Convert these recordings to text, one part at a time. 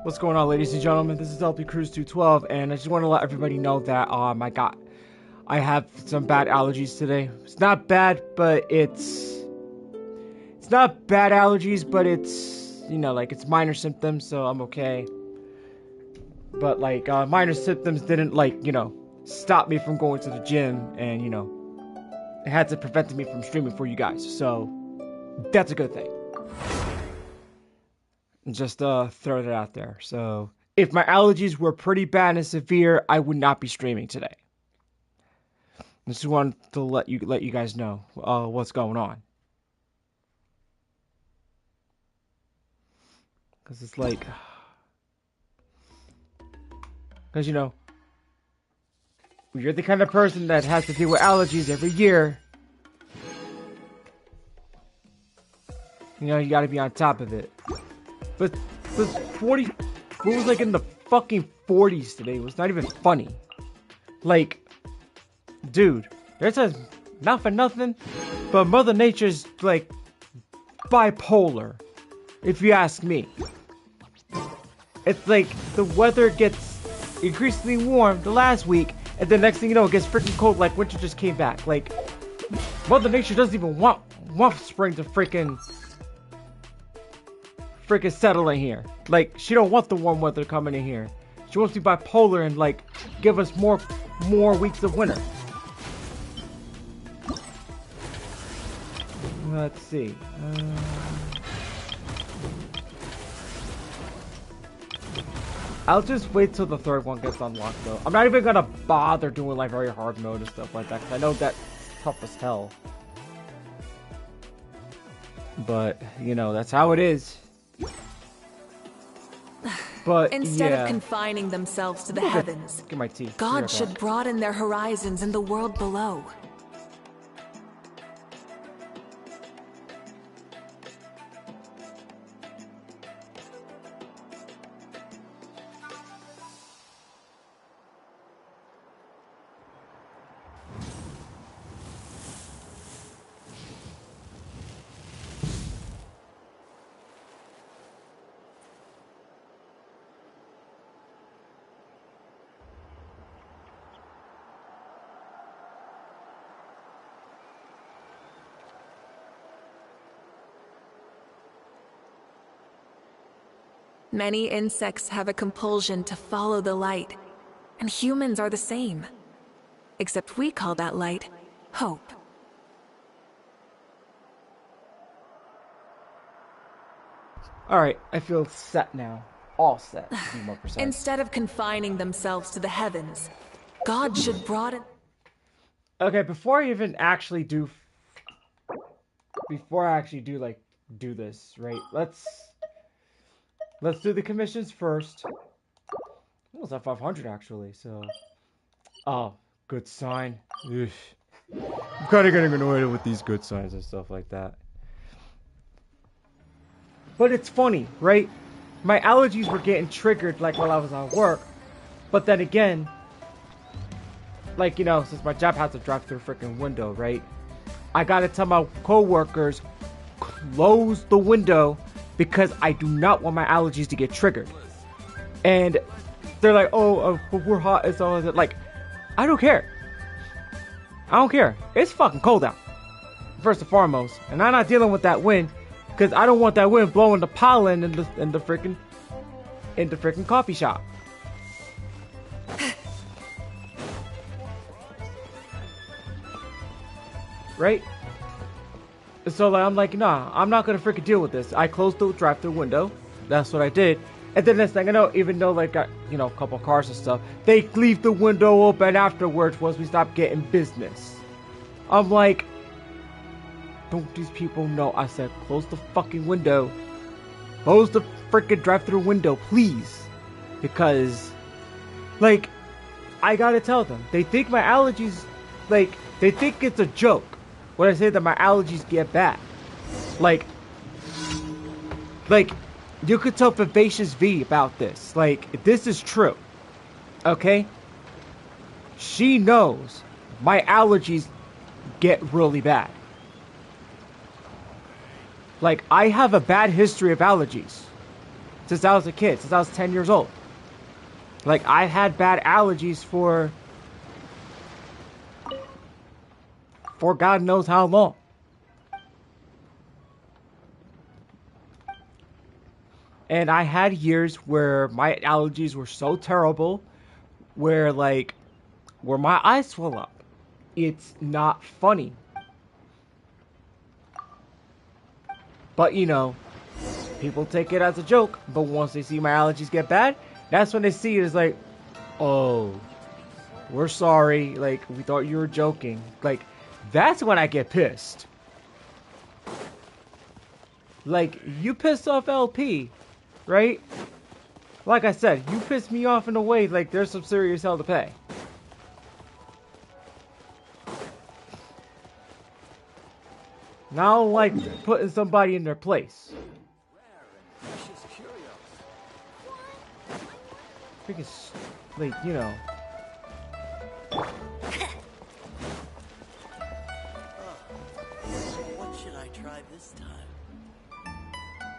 What's going on, ladies and gentlemen? This is LP Cruise 212, and I just want to let everybody know that I have some bad allergies today. It's not bad, but it's not bad allergies, but it's, you know, like, it's minor symptoms, so I'm okay. But like minor symptoms didn't, like, you know, stop me from going to the gym, and, you know, it had to prevent me from streaming for you guys, so that's a good thing. Just throw that out there. So if my allergies were pretty bad and severe, I would not be streaming today. Just wanted to let you guys know what's going on. Cause it's like, cause you know, you're the kind of person that has to deal with allergies every year. You know, you gotta be on top of it. But the 40, it was like in the fucking 40s today. It was not even funny. Like, dude, there's a, not for nothing, but Mother Nature's like bipolar, if you ask me. It's like the weather gets increasingly warm the last week, and the next thing you know, it gets freaking cold like winter just came back. Like, Mother Nature doesn't even want spring to freaking settle in here. Like, she don't want the warm weather coming in here. She wants to be bipolar and like give us more weeks of winter. Let's see. I'll just wait till the third one gets unlocked though. I'm not even gonna bother doing like very hard mode and stuff like that, because I know that's tough as hell. But, you know, that's how it is. But instead of confining themselves to the heavens, get my tea. God should broaden their horizons in the world below. Many insects have a compulsion to follow the light, and humans are the same. Except we call that light hope. Alright, I feel set now. All set, to be more precise. Instead of confining themselves to the heavens, God should broaden... Okay, before I actually do this, right? Let's do the commissions first. It was at 500 actually, so... Oh, good sign. Ugh. I'm kind of getting annoyed with these good signs and stuff like that. But it's funny, right? My allergies were getting triggered like while I was on work. But then again, like, you know, since my job has to drive through a freaking window, right? I gotta tell my co-workers, close the window, because I do not want my allergies to get triggered. And they're like, oh, we're hot, it's all that. Like, I don't care. I don't care. It's fucking cold out, first and foremost. And I'm not dealing with that wind, because I don't want that wind blowing the pollen in the freaking coffee shop. Right? So like, I'm like, nah, I'm not gonna freaking deal with this. I closed the drive-thru window. That's what I did. And then next thing I know, even though like got, you know, a couple cars and stuff, they leave the window open afterwards once we stop getting business. I'm like, don't these people know I said close the fucking window? Close the freaking drive-thru window, please. Because, like, I gotta tell them, they think my allergies, like, they think it's a joke when I say that my allergies get bad. Like, you could tell Vivacious V about this. Like, this is true. Okay? She knows my allergies get really bad. Like, I have a bad history of allergies. since I was a kid, since I was 10 years old. Like, I've had bad allergies for God knows how long. And I had years where my allergies were so terrible, where my eyes swell up. It's not funny. But you know, people take it as a joke, but once they see my allergies get bad, that's when they see it as like, oh, we're sorry, like, we thought you were joking. Like, that's when I get pissed. Like, you pissed off LP, right? Like I said, you pissed me off in a way, like, there's some serious hell to pay. Now, I don't like putting somebody in their place. Freaking, like, you know. What should I try this time?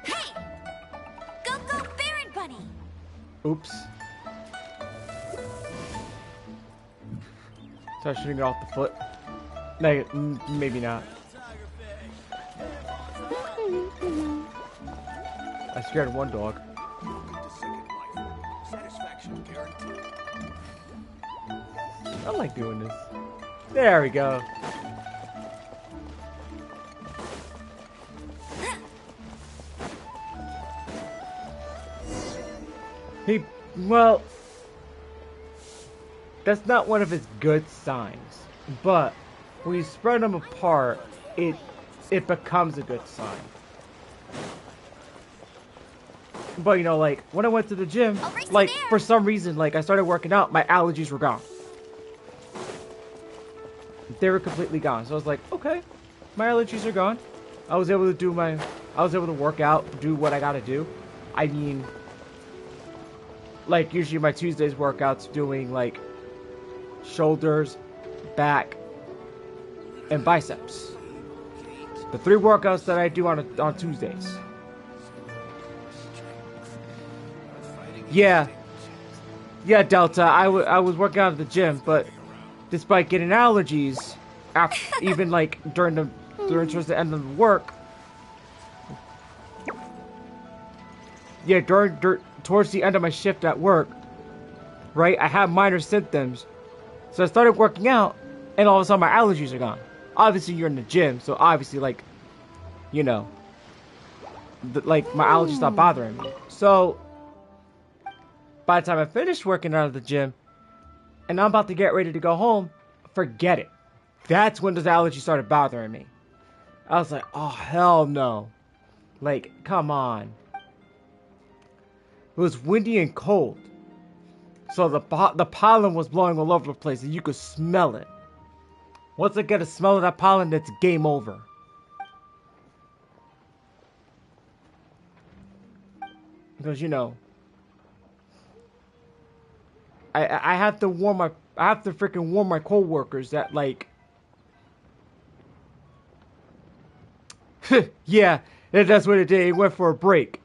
Hey! Go Baron Bunny! Oops. So I shouldn't get off the foot. No, maybe not. I scared one dog. I like doing this. There we go. Well, that's not one of his good signs. But when you spread them apart, it becomes a good sign. But you know, like, when I went to the gym, like, for some reason, like, I started working out, my allergies were gone. They were completely gone. So I was like, okay, my allergies are gone. I was able to work out, do what I gotta do. I mean, like, usually my Tuesdays workouts doing, like, shoulders, back, and biceps. The 3 workouts that I do on Tuesdays. Yeah, Delta, I was working out at the gym, but despite getting allergies, after, even like during towards the end of the work, yeah, towards the end of my shift at work, right, I had minor symptoms, so I started working out, and all of a sudden my allergies are gone. Obviously, you're in the gym, so obviously, like, you know, like, my allergies stopped bothering me. So by the time I finished working out of the gym, and I'm about to get ready to go home, forget it. That's when those allergies started bothering me. I was like, oh, hell no. Like, come on. It was windy and cold. So the pollen was blowing all over the place, and you could smell it. Once I get a smell of that pollen, it's game over. Because, you know, I have to freaking warn my coworkers that, like, yeah, that's what it did. It went for a break.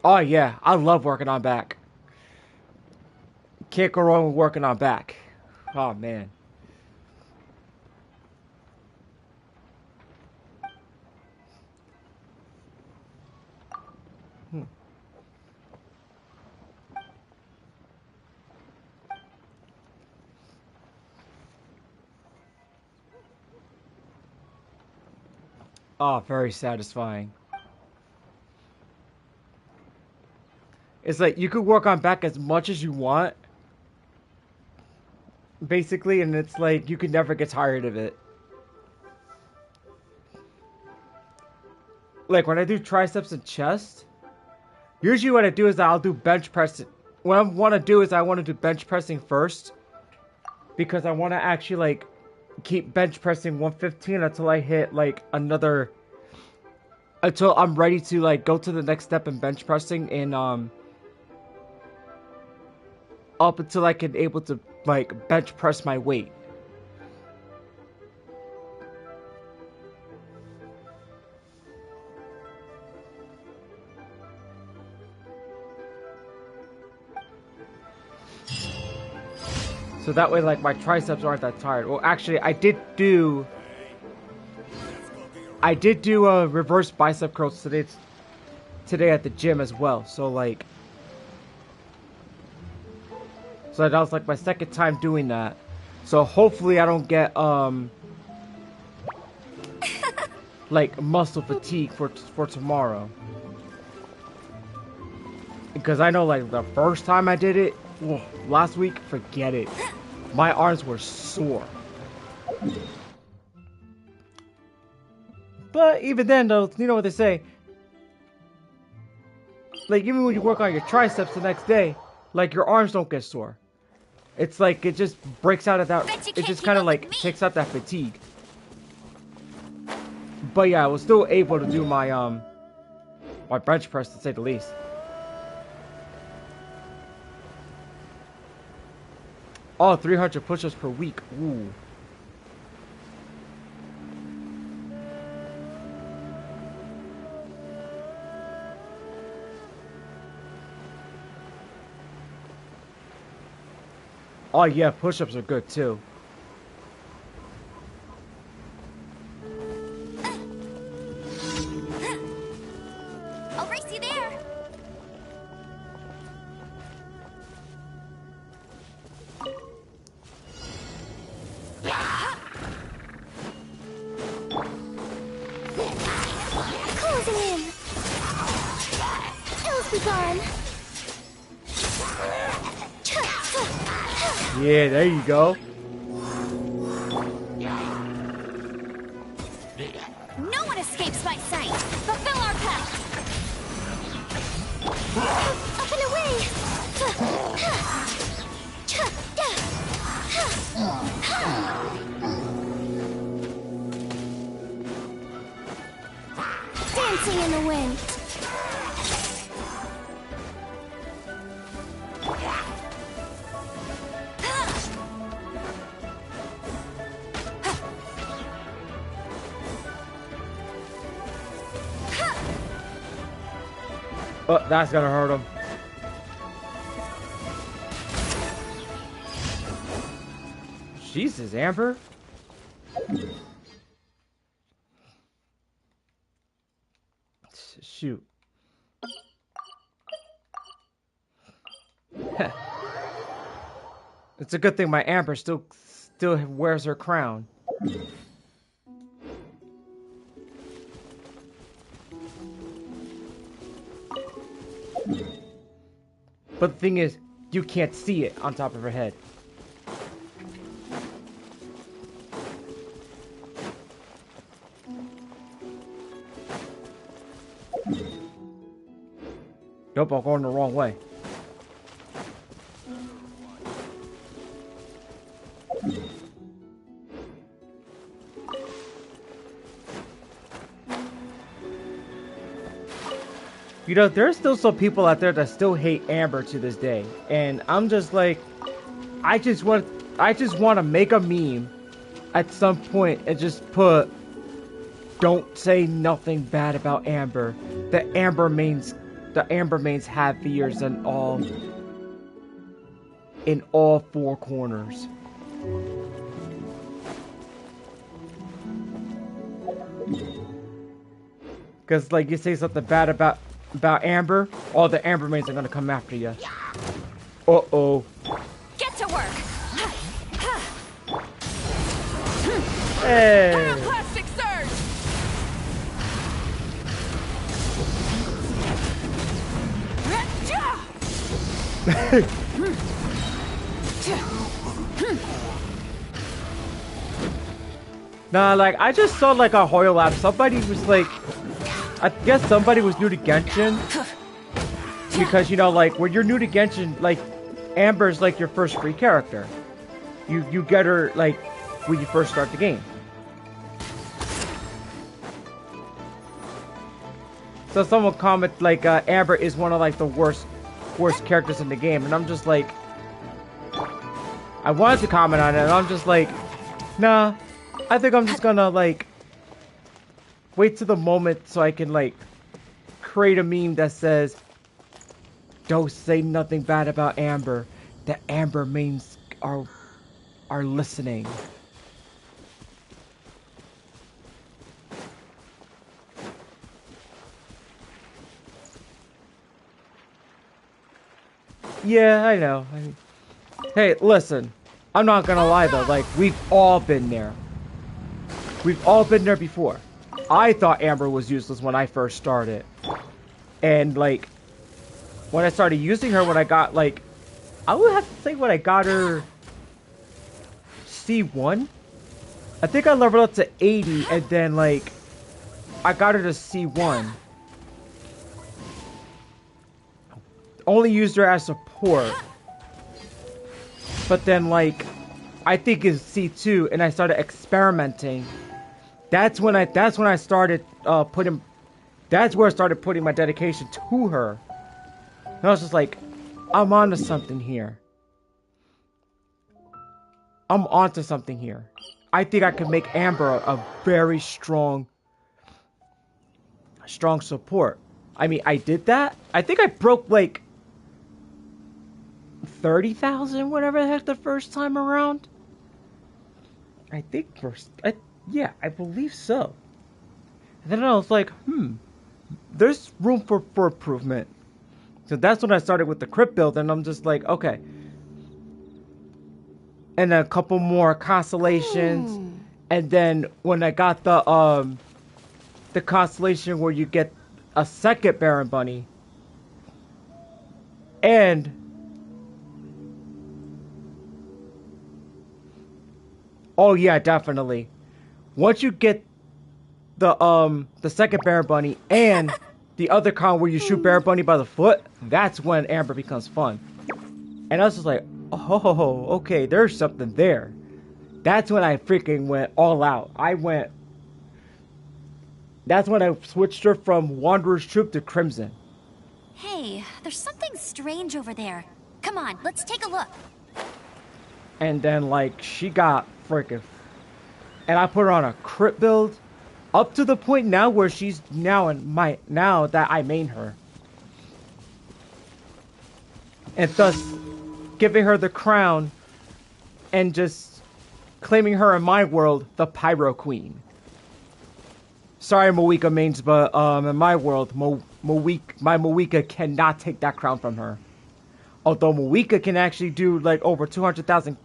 Oh yeah, I love working on back. Can't go wrong with working on back. Oh man. Oh, very satisfying. It's like you could work on back as much as you want, basically, and it's like you could never get tired of it. Like when I do triceps and chest, usually what I do is I'll do bench pressing. What I want to do is I want to do bench pressing first, because I want to actually like keep bench pressing 115 until I hit like until I'm ready to like go to the next step in bench pressing in up until I can able to like bench press my weight. So that way, like, my triceps aren't that tired. Well, actually, I did do a reverse bicep curls today at the gym as well. So like, that was like my second time doing that. So hopefully I don't get like muscle fatigue for tomorrow. Because I know like the first time I did it, last week, forget it. My arms were sore. But even then, though, you know what they say. Like, even when you work on your triceps the next day, like, your arms don't get sore. It's like, it just breaks out of that, it just kind of like takes out that fatigue. But yeah, I was still able to do my, my bench press, to say the least. Oh, 300 push-ups per week. Ooh. Oh yeah, push-ups are good too. I'll race you there. Closing in. Ills be gone. Yeah, there you go. No one escapes my sight. Fulfill our pact. Up and away. Dancing in the wind. Oh, that's gonna hurt him. Jesus, Amber. Shoot. It's a good thing my Amber still wears her crown. But the thing is, you can't see it on top of her head. Nope, I'm going the wrong way. You know, there's still some people out there that still hate Amber to this day. And I'm just like, I just want to make a meme at some point and just put, don't say nothing bad about Amber. The Amber mains have ears in all four corners. Because like you say something bad about Amber, all the Amber mains are gonna come after you. Uh-oh. Get to work. Hey. Pyroclastic surge. Nah, like I just saw like a Hoyle app. Somebody was like, I guess somebody was new to Genshin. Because, you know, like, when you're new to Genshin, like, Amber's, like, your first free character. You get her, like, when you first start the game. So someone commented, like, Amber is one of, like, the worst characters in the game. And I'm just like, I wanted to comment on it, and I'm just like, nah. I think I'm just gonna like wait to the moment so I can like create a meme that says, "Don't say nothing bad about Amber. The Amber memes are listening." Yeah, I know. Hey, listen. I'm not gonna lie though. Like, we've all been there. We've all been there before. I thought Amber was useless when I first started. And, like, when I started using her, when I got, like... I would have to say when I got her... C1? I think I leveled up to 80, and then, like... I got her to C1. Only used her as support. But then, like... I think it's C2, and I started experimenting. That's when I started putting... That's where I started putting my dedication to her. And I was just like, I'm onto something here. I'm onto something here. I think I could make Amber a very strong support. I mean, I did that. I think I broke like 30,000, whatever the heck, the first time around. I think yeah, I believe so. And then I was like, there's room for improvement. So that's when I started with the crypt build, and I'm just like, okay. And a couple more constellations, and then when I got the constellation where you get a second Baron Bunny, and oh yeah, definitely. Once you get the second Baron Bunny and the other con where you shoot Baron Bunny by the foot, that's when Amber becomes fun. And I was just like, oh, okay, there's something there. That's when I freaking went all out. That's when I switched her from Wanderer's Troop to Crimson. Hey, there's something strange over there. Come on, let's take a look. And then, like, she got freaking... And I put her on a crit build. Up to the point now where she's now that I main her. And thus giving her the crown and just claiming her in my world the Pyro Queen. Sorry, Moika mains, but in my world, my Moika cannot take that crown from her. Although Moika can actually do like over 200,000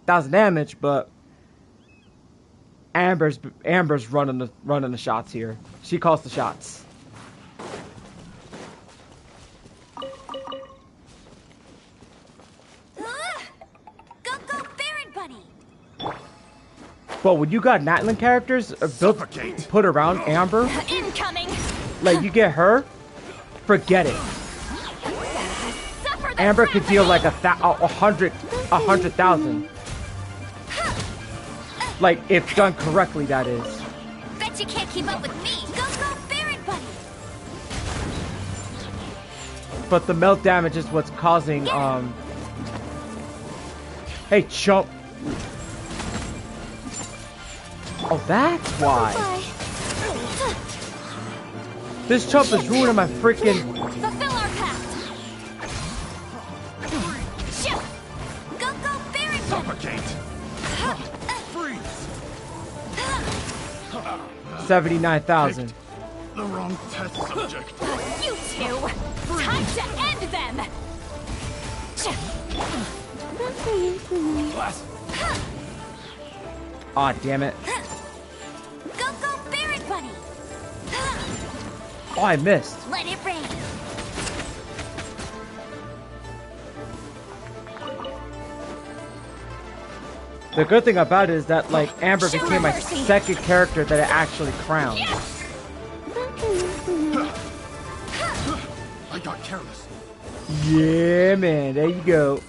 damage, but Amber's running the shots here. She calls the shots. Go, Baron Bunny! But when you got Natlan characters built put around Amber, Incoming! like you get her, forget it. Amber could deal like 100,000. Like, if done correctly, that is. Bet you can't keep up with me. Go, Baron Bunny! But the melt damage is what's causing, Hey, chump. Oh, that's why. This chump is ruining my freaking... Fulfill our pact! Go, Baron Bunny! Suffocate! Freeze! 79,000. The wrong test subject. You two! Time to end them! Blast! Aw, damn it. Go, Baron Bunny! Oh, I missed. Let it rain! The good thing about it is that, like, Amber became my second character that I actually crowned. I got careless. Yeah, man. There you go.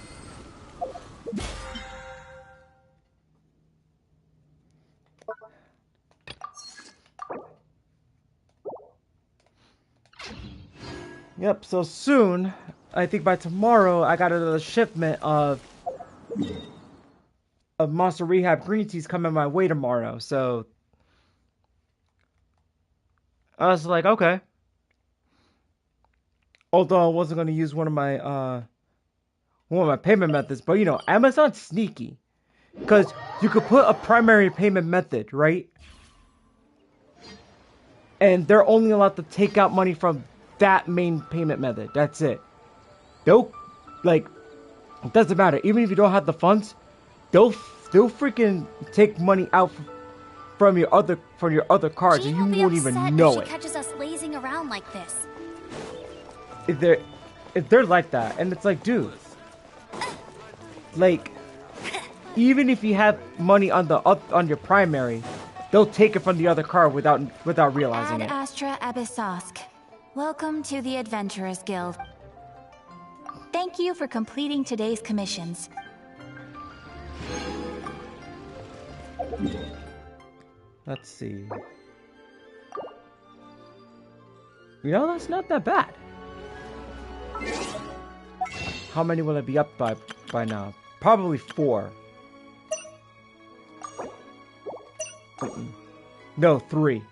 Yep, so soon, I think by tomorrow, I got another shipment of of Monster Rehab green teas coming my way tomorrow. So I was like, okay. Although I wasn't going to use one of my payment methods, but you know, Amazon's sneaky because you could put a primary payment method, right? And they're only allowed to take out money from that main payment method. That's it. They'll, like, it doesn't matter. Even if you don't have the funds, they'll freaking take money out from your other cards, and you won't even know it. She catches us lazing around like this. If they're like that, and it's like, dude, like, even if you have money on your primary, they'll take it from the other card without realizing Ad it. Astra Abyssosk. Welcome to the Adventurers Guild. Thank you for completing today's commissions. Let's see. You know, that's not that bad. How many will it be up by now? Probably 4. No, 3.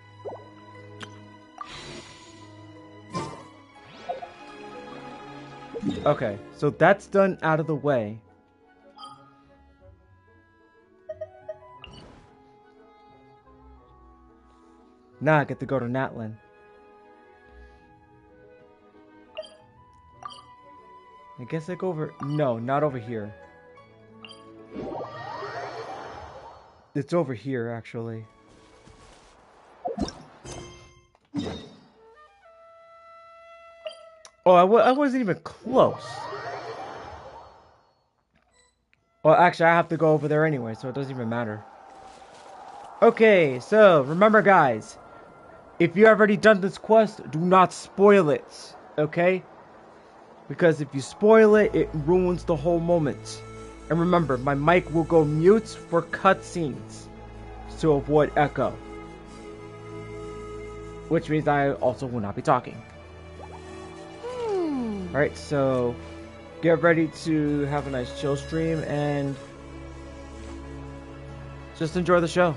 Okay, so that's done out of the way. Now I get to go to Natlin. I guess I go over... No, not over here. It's over here, actually. Oh, I wasn't even close. Well, actually, I have to go over there anyway, so it doesn't even matter. Okay, so, remember guys, if you have already done this quest, do not spoil it, okay? Because if you spoil it, it ruins the whole moment. And remember, my mic will go mute for cutscenes to avoid echo. Which means I also will not be talking. Alright, so get ready to have a nice chill stream and just enjoy the show.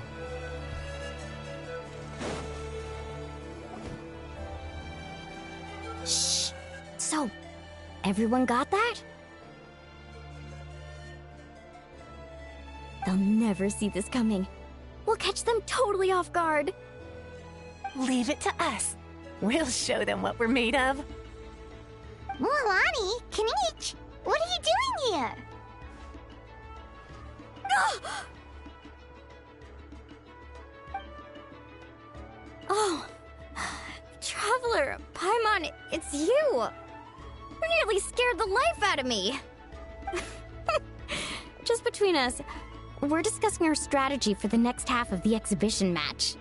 Shh. So, everyone got that? They'll never see this coming. We'll catch them totally off guard. Leave it to us. We'll show them what we're made of. Mualani, Kinich, what are you doing here? Oh, Traveler, Paimon, it's you! You nearly scared the life out of me! Just between us, we're discussing our strategy for the next half of the exhibition match.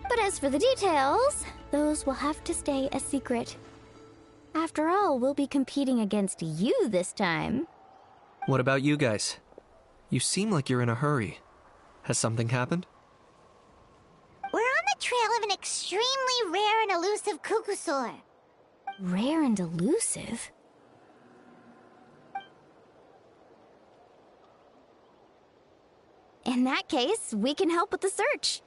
But as for the details, those will have to stay a secret. After all, we'll be competing against you this time. What about you guys? You seem like you're in a hurry. Has something happened? We're on the trail of an extremely rare and elusive Kukusaur. Rare and elusive? In that case, we can help with the search.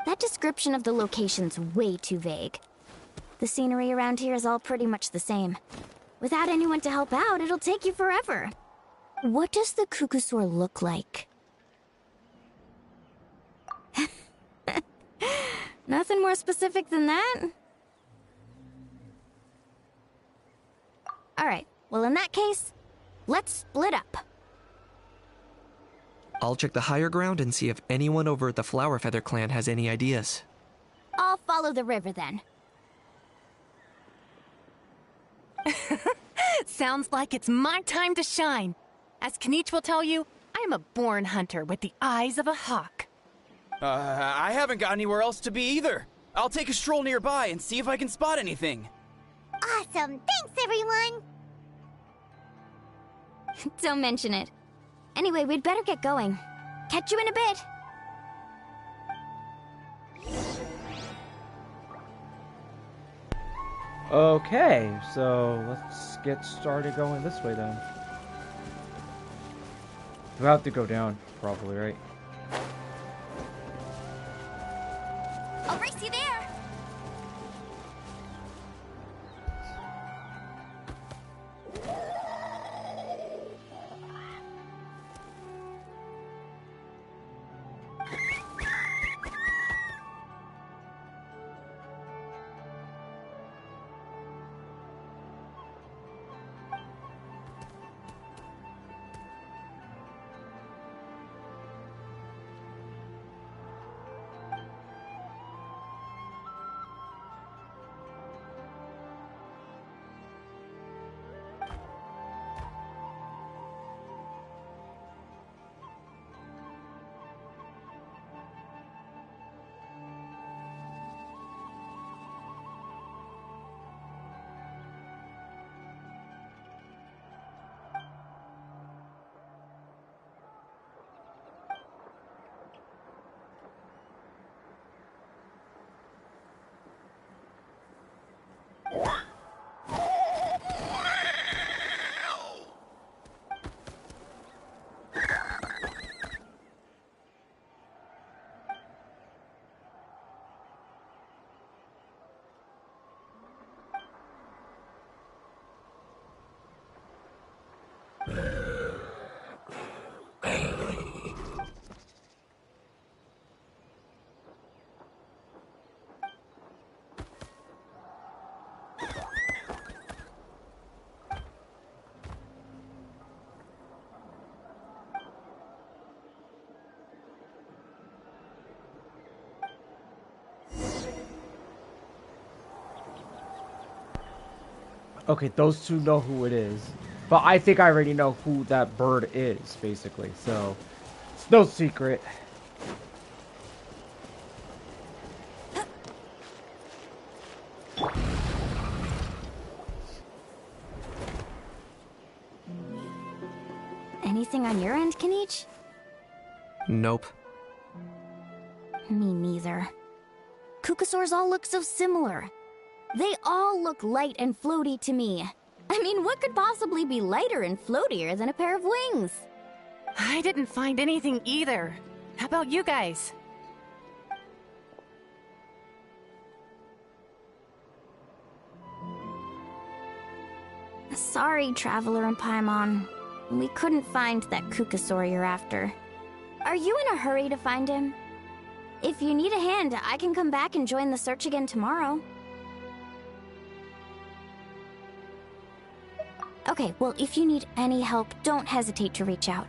That description of the location's way too vague. The scenery around here is all pretty much the same. Without anyone to help out, it'll take you forever. What does the Kukusaur look like? Nothing more specific than that? Alright, well in that case, let's split up. I'll check the higher ground and see if anyone over at the Flower Feather clan has any ideas. I'll follow the river then. Sounds like it's my time to shine. As Kinich will tell you, I am a born hunter with the eyes of a hawk. I haven't got anywhere else to be either. I'll take a stroll nearby and see if I can spot anything. Awesome, thanks everyone! Don't mention it. Anyway, we'd better get going. Catch you in a bit. Okay, so let's get started going this way then. We have to go down, probably, right? I'll race you there. Okay, those two know who it is. But I think I already know who that bird is, basically. So, it's no secret. Anything on your end, Kanich? Nope. Me neither. Kukasaurs all look so similar. They all look light and floaty to me. I mean, what could possibly be lighter and floatier than a pair of wings? I didn't find anything either. How about you guys? Sorry, Traveler and Paimon. We couldn't find that Kukasaur you're after. Are you in a hurry to find him? If you need a hand, I can come back and join the search again tomorrow. Okay, well, if you need any help, don't hesitate to reach out.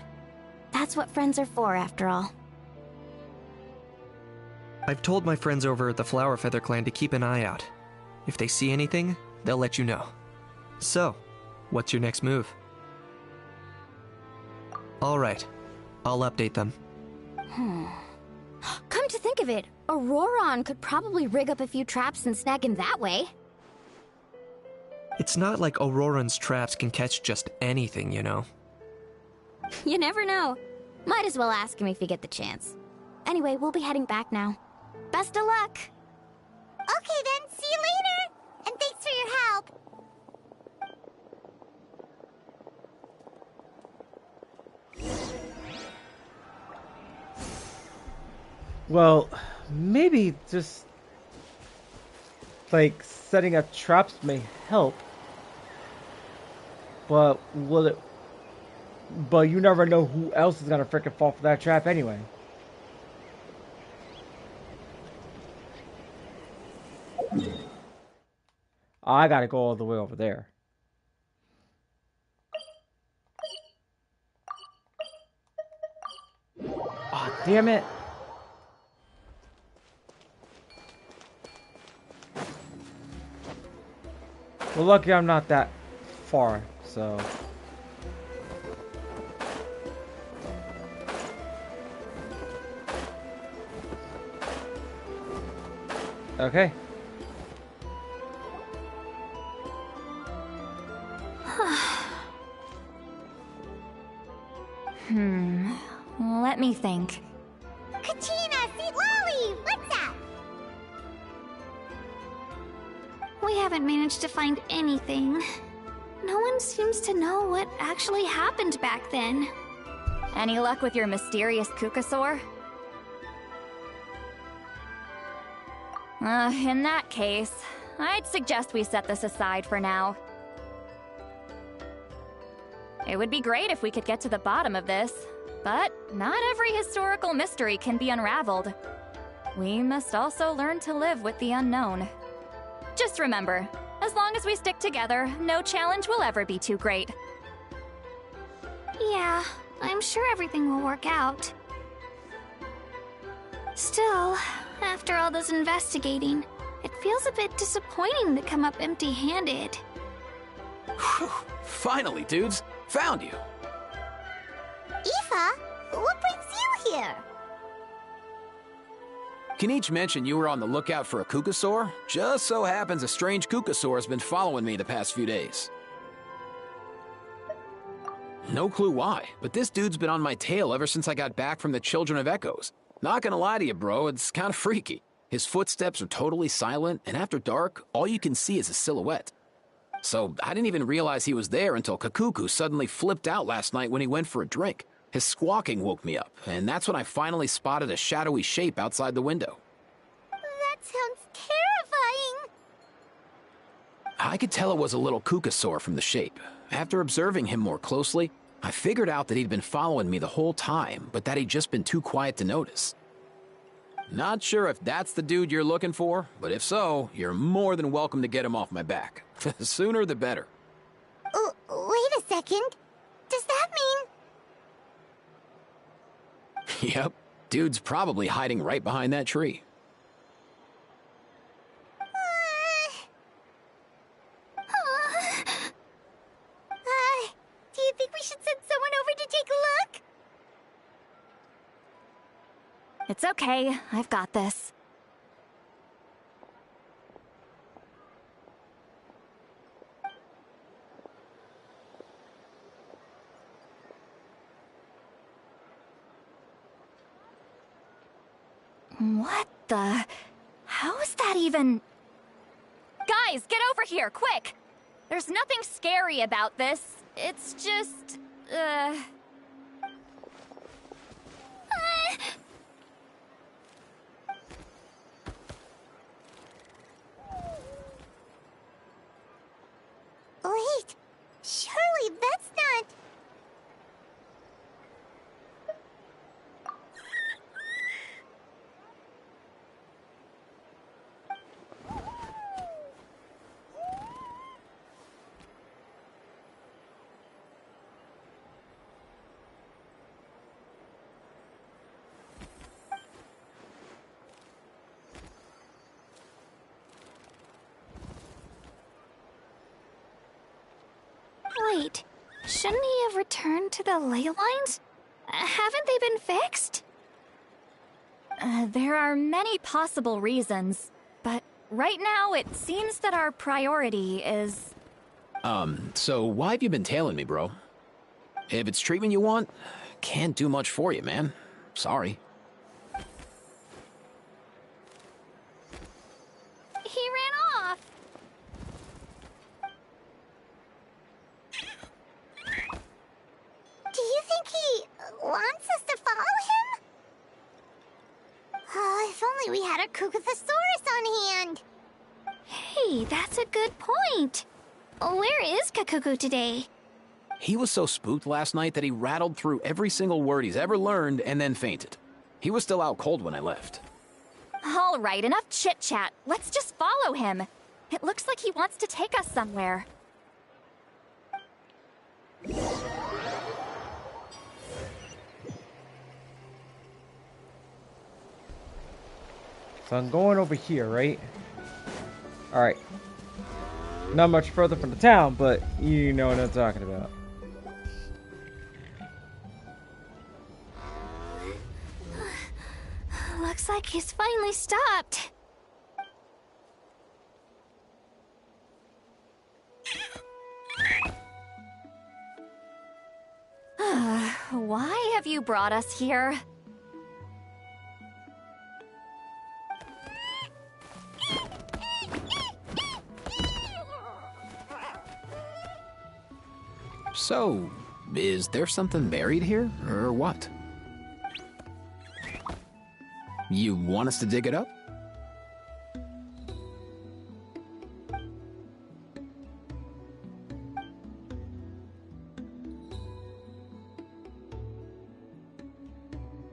That's what friends are for, after all. I've told my friends over at the Flower Feather Clan to keep an eye out. If they see anything, they'll let you know. So, what's your next move? Alright, I'll update them. Come to think of it, Auroron could probably rig up a few traps and snag him that way. It's not like Auroran's traps can catch just anything, you know. You never know. Might as well ask him if you get the chance. Anyway, we'll be heading back now. Best of luck! Okay then, see you later! And thanks for your help! Well, maybe just like setting up traps may help. But will it? But you never know who else is gonna frickin' fall for that trap anyway. I gotta go all the way over there. Ah, oh, damn it. Well, lucky I'm not that far, so... Okay. Let me think. Katina, see Lolly! What's up? We haven't managed to find anything. No one seems to know what actually happened back then. Any luck with your mysterious Kukasaur? In that case, I'd suggest we set this aside for now. It would be great if we could get to the bottom of this, but not every historical mystery can be unraveled. We must also learn to live with the unknown. Just remember, as long as we stick together, no challenge will ever be too great. Yeah, I'm sure everything will work out. Still, after all this investigating, it feels a bit disappointing to come up empty-handed. Finally, dudes. Found you. Aoife, what brings you here? Kinich mentioned you were on the lookout for a Kukasaur. Just so happens a strange Kukasaur has been following me the past few days. No clue why, but this dude's been on my tail ever since I got back from the Children of Echoes. Not gonna lie to you, bro, it's kinda freaky. His footsteps are totally silent, and after dark, all you can see is a silhouette. So I didn't even realize he was there until Kakuku suddenly flipped out last night when he went for a drink. His squawking woke me up, and that's when I finally spotted a shadowy shape outside the window. That sounds terrifying. I could tell it was a little Kukasaur from the shape. After observing him more closely, I figured out that he'd been following me the whole time, but that he'd just been too quiet to notice. Not sure if that's the dude you're looking for, but if so, you're more than welcome to get him off my back. The sooner the better. Wait a second. Does that mean... Yep, dude's probably hiding right behind that tree. Do you think we should send someone over to take a look? It's okay, I've got this. What the... How is that even... Guys, get over here, quick! There's nothing scary about this. It's just... Wait, surely that's not... Wait, shouldn't he have returned to the ley lines? Haven't they been fixed? There are many possible reasons, but right now it seems that our priority is... So why have you been tailing me, bro? If it's treatment you want, can't do much for you, man. Sorry. He ran off. Do you think he wants us to follow him? Oh, if only we had a Kukathosaurus on hand. Hey, that's a good point. Where is Kakuku today? He was so spooked last night that he rattled through every single word he's ever learned and then fainted. He was still out cold when I left. All right, enough chit-chat. Let's just follow him. It looks like he wants to take us somewhere. So I'm going over here, right? Alright. Not much further from the town, but you know what I'm talking about. Looks like he's finally stopped. Why have you brought us here? So, is there something buried here, or what? You want us to dig it up?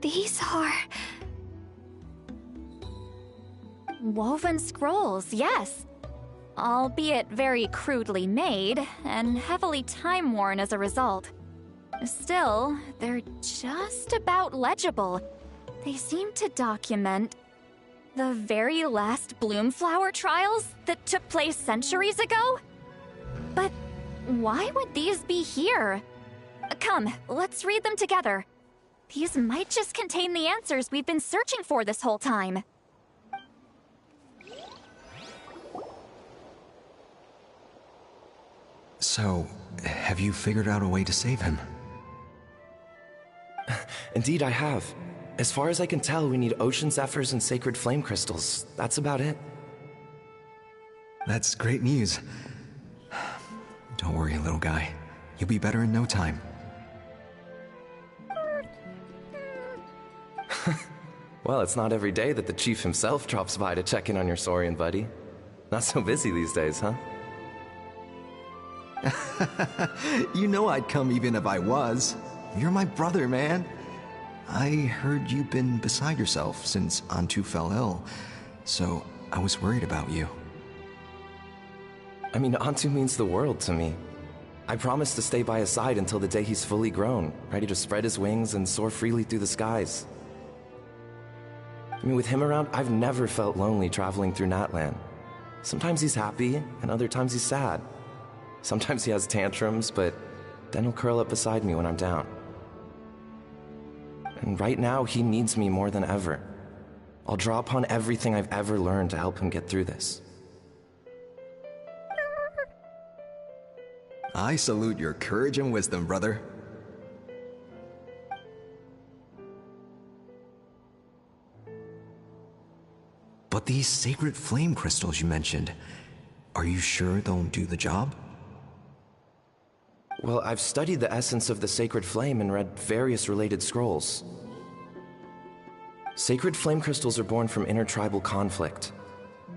These are... woven scrolls, yes. Albeit very crudely made, and heavily time-worn as a result. Still, they're just about legible. They seem to document the very last Bloomflower trials that took place centuries ago? But why would these be here? Come, let's read them together. These might just contain the answers we've been searching for this whole time. So, have you figured out a way to save him? Indeed, I have. As far as I can tell, we need ocean zephyrs and sacred flame crystals. That's about it. That's great news. Don't worry, little guy. You'll be better in no time. Well, it's not every day that the chief himself drops by to check in on your Saurian buddy. Not so busy these days, huh? You know I'd come even if I was. You're my brother, man. I heard you've been beside yourself since Antu fell ill, so I was worried about you. I mean, Antu means the world to me. I promised to stay by his side until the day he's fully grown, ready to spread his wings and soar freely through the skies. I mean, with him around, I've never felt lonely traveling through Natlan. Sometimes he's happy, and other times he's sad. Sometimes he has tantrums, but then he'll curl up beside me when I'm down. And right now, he needs me more than ever. I'll draw upon everything I've ever learned to help him get through this. I salute your courage and wisdom, brother. But these sacred flame crystals you mentioned, are you sure they'll do the job? Well, I've studied the essence of the sacred flame and read various related scrolls. Sacred flame crystals are born from intertribal conflict.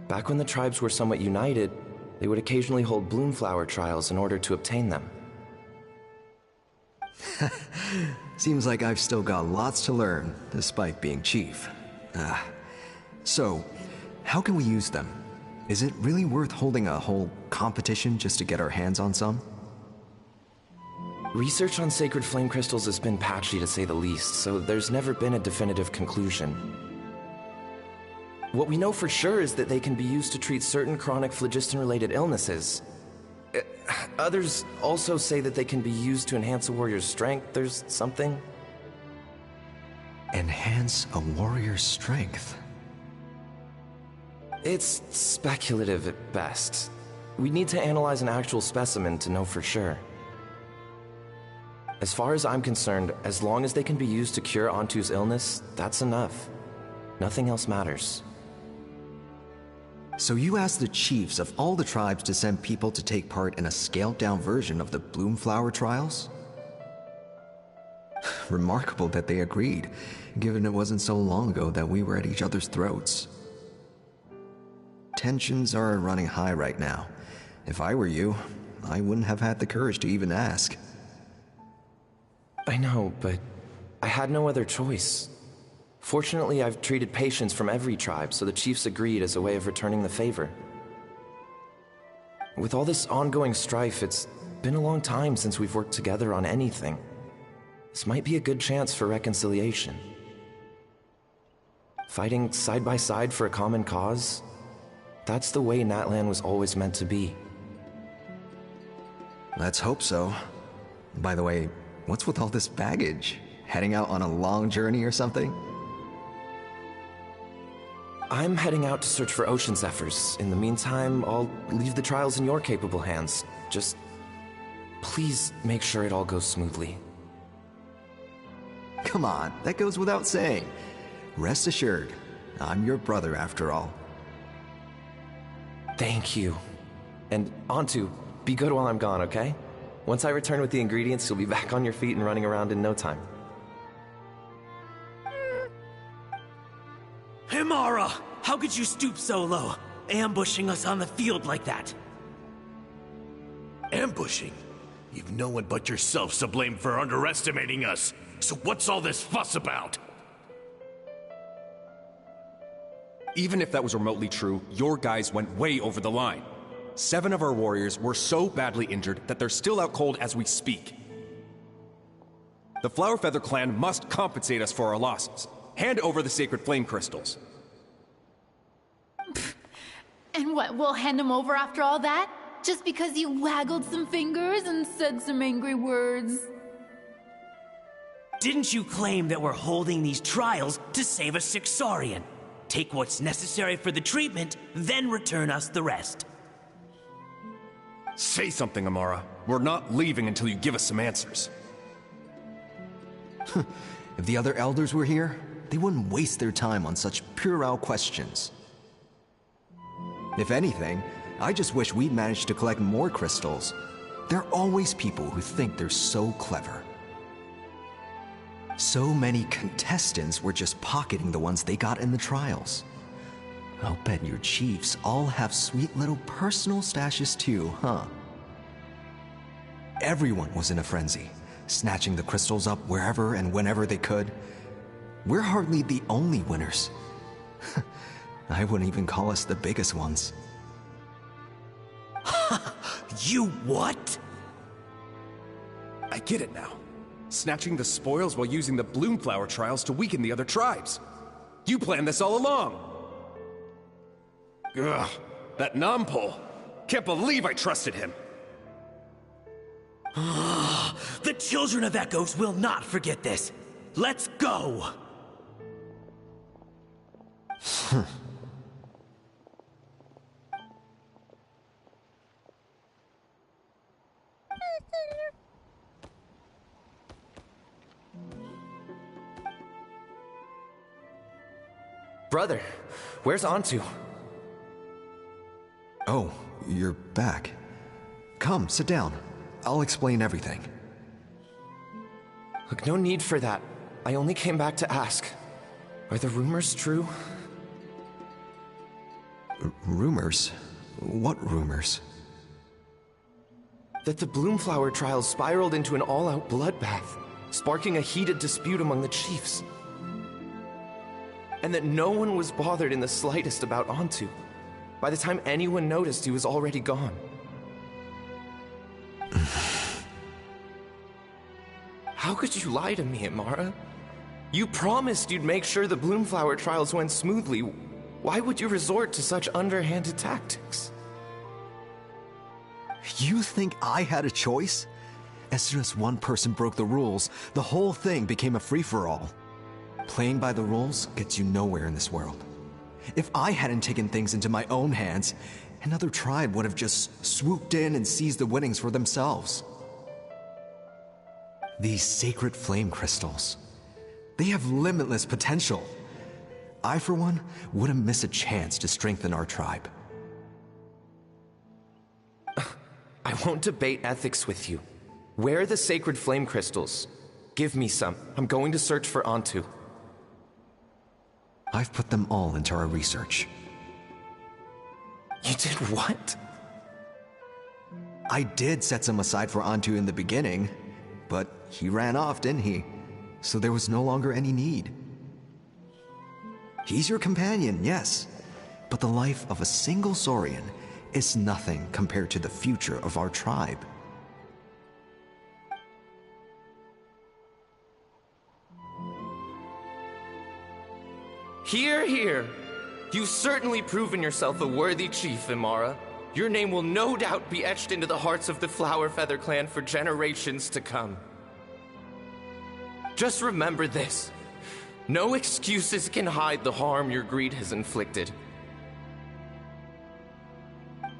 Back when the tribes were somewhat united, they would occasionally hold Bloomflower trials in order to obtain them. Seems like I've still got lots to learn, despite being chief. So, how can we use them? Is it really worth holding a whole competition just to get our hands on some? Research on sacred flame crystals has been patchy to say the least, so there's never been a definitive conclusion. What we know for sure is that they can be used to treat certain chronic phlogiston-related illnesses. Others also say that they can be used to enhance a warrior's strength. There's something. Enhance a warrior's strength? It's speculative at best. We need to analyze an actual specimen to know for sure. As far as I'm concerned, as long as they can be used to cure Antu's illness, that's enough. Nothing else matters. So you asked the chiefs of all the tribes to send people to take part in a scaled-down version of the Bloomflower trials? Remarkable that they agreed, given it wasn't so long ago that we were at each other's throats. Tensions are running high right now. If I were you, I wouldn't have had the courage to even ask. I know, but I had no other choice. Fortunately, I've treated patients from every tribe, so the chiefs agreed as a way of returning the favor. With all this ongoing strife, it's been a long time since we've worked together on anything. This might be a good chance for reconciliation. Fighting side by side for a common cause, that's the way Natlan was always meant to be. Let's hope so. By the way, what's with all this baggage? Heading out on a long journey or something? I'm heading out to search for ocean zephyrs. In the meantime, I'll leave the trials in your capable hands. Just please make sure it all goes smoothly. Come on, that goes without saying. Rest assured, I'm your brother after all. Thank you. And Antu, be good while I'm gone, okay? Once I return with the ingredients, you'll be back on your feet and running around in no time. Himara! How could you stoop so low, ambushing us on the field like that? Ambushing? You've no one but yourself to blame for underestimating us. So what's all this fuss about? Even if that was remotely true, your guys went way over the line. 7 of our warriors were so badly injured that they're still out cold as we speak. The Flower Feather clan must compensate us for our losses. Hand over the sacred flame crystals. And what, we'll hand them over after all that? Just because you waggled some fingers and said some angry words? Didn't you claim that we're holding these trials to save a sick Saurian? Take what's necessary for the treatment, then return us the rest. Say something, Amara. We're not leaving until you give us some answers. If the other elders were here, they wouldn't waste their time on such puerile questions. If anything, I just wish we'd managed to collect more crystals. There are always people who think they're so clever. So many contestants were just pocketing the ones they got in the trials. I'll bet your chiefs all have sweet little personal stashes too, huh? Everyone was in a frenzy, snatching the crystals up wherever and whenever they could. We're hardly the only winners. I wouldn't even call us the biggest ones. You what? I get it now. Snatching the spoils while using the bloom flower trials to weaken the other tribes. You planned this all along. Ugh, that Nampol. Can't believe I trusted him. The Children of Echoes will not forget this. Let's go! Brother, where's Antu? Oh, you're back. Come, sit down. I'll explain everything. Look, no need for that. I only came back to ask. Are the rumors true? Rumors? What rumors? That the Bloomflower trials spiraled into an all-out bloodbath, sparking a heated dispute among the chiefs. And that no one was bothered in the slightest about Antu. By the time anyone noticed, he was already gone. How could you lie to me, Amara? You promised you'd make sure the Bloomflower trials went smoothly. Why would you resort to such underhanded tactics? You think I had a choice? As soon as one person broke the rules, the whole thing became a free-for-all. Playing by the rules gets you nowhere in this world. If I hadn't taken things into my own hands, another tribe would have just swooped in and seized the winnings for themselves. These sacred flame crystals, they have limitless potential. I, for one, wouldn't miss a chance to strengthen our tribe. I won't debate ethics with you. Where are the sacred flame crystals? Give me some. I'm going to search for Antu. I've put them all into our research. You did what? I did set some aside for Antu in the beginning, but he ran off, didn't he? So there was no longer any need. He's your companion, yes, but the life of a single Saurian is nothing compared to the future of our tribe. Hear, hear. You've certainly proven yourself a worthy chief, Imara. Your name will no doubt be etched into the hearts of the Flower Feather clan for generations to come. Just remember this. No excuses can hide the harm your greed has inflicted.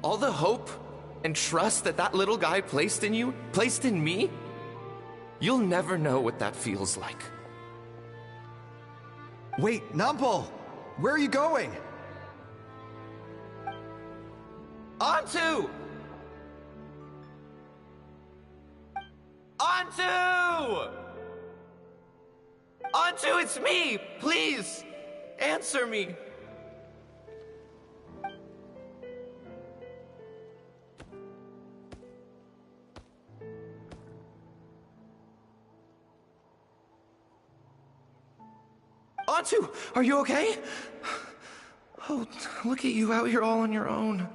All the hope and trust that little guy placed in you, placed in me, you'll never know what that feels like. Wait, Nampol! Where are you going? Antu! Antu! Antu, it's me! Please! Answer me! Antu, are you okay? Oh, look at you out here all on your own.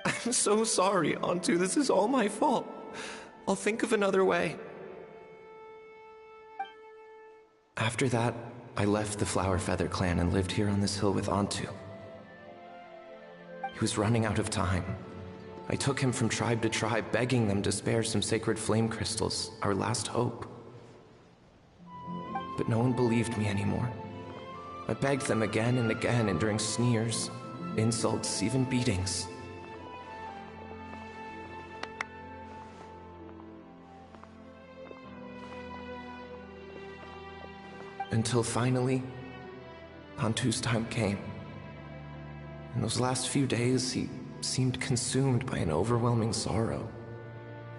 I'm so sorry, Antu. This is all my fault. I'll think of another way. After that, I left the Flower Feather clan and lived here on this hill with Antu. He was running out of time. I took him from tribe to tribe, begging them to spare some sacred flame crystals, our last hope. But no one believed me anymore. I begged them again and again, enduring sneers, insults, even beatings. Until finally, Antu's time came. In those last few days, he seemed consumed by an overwhelming sorrow.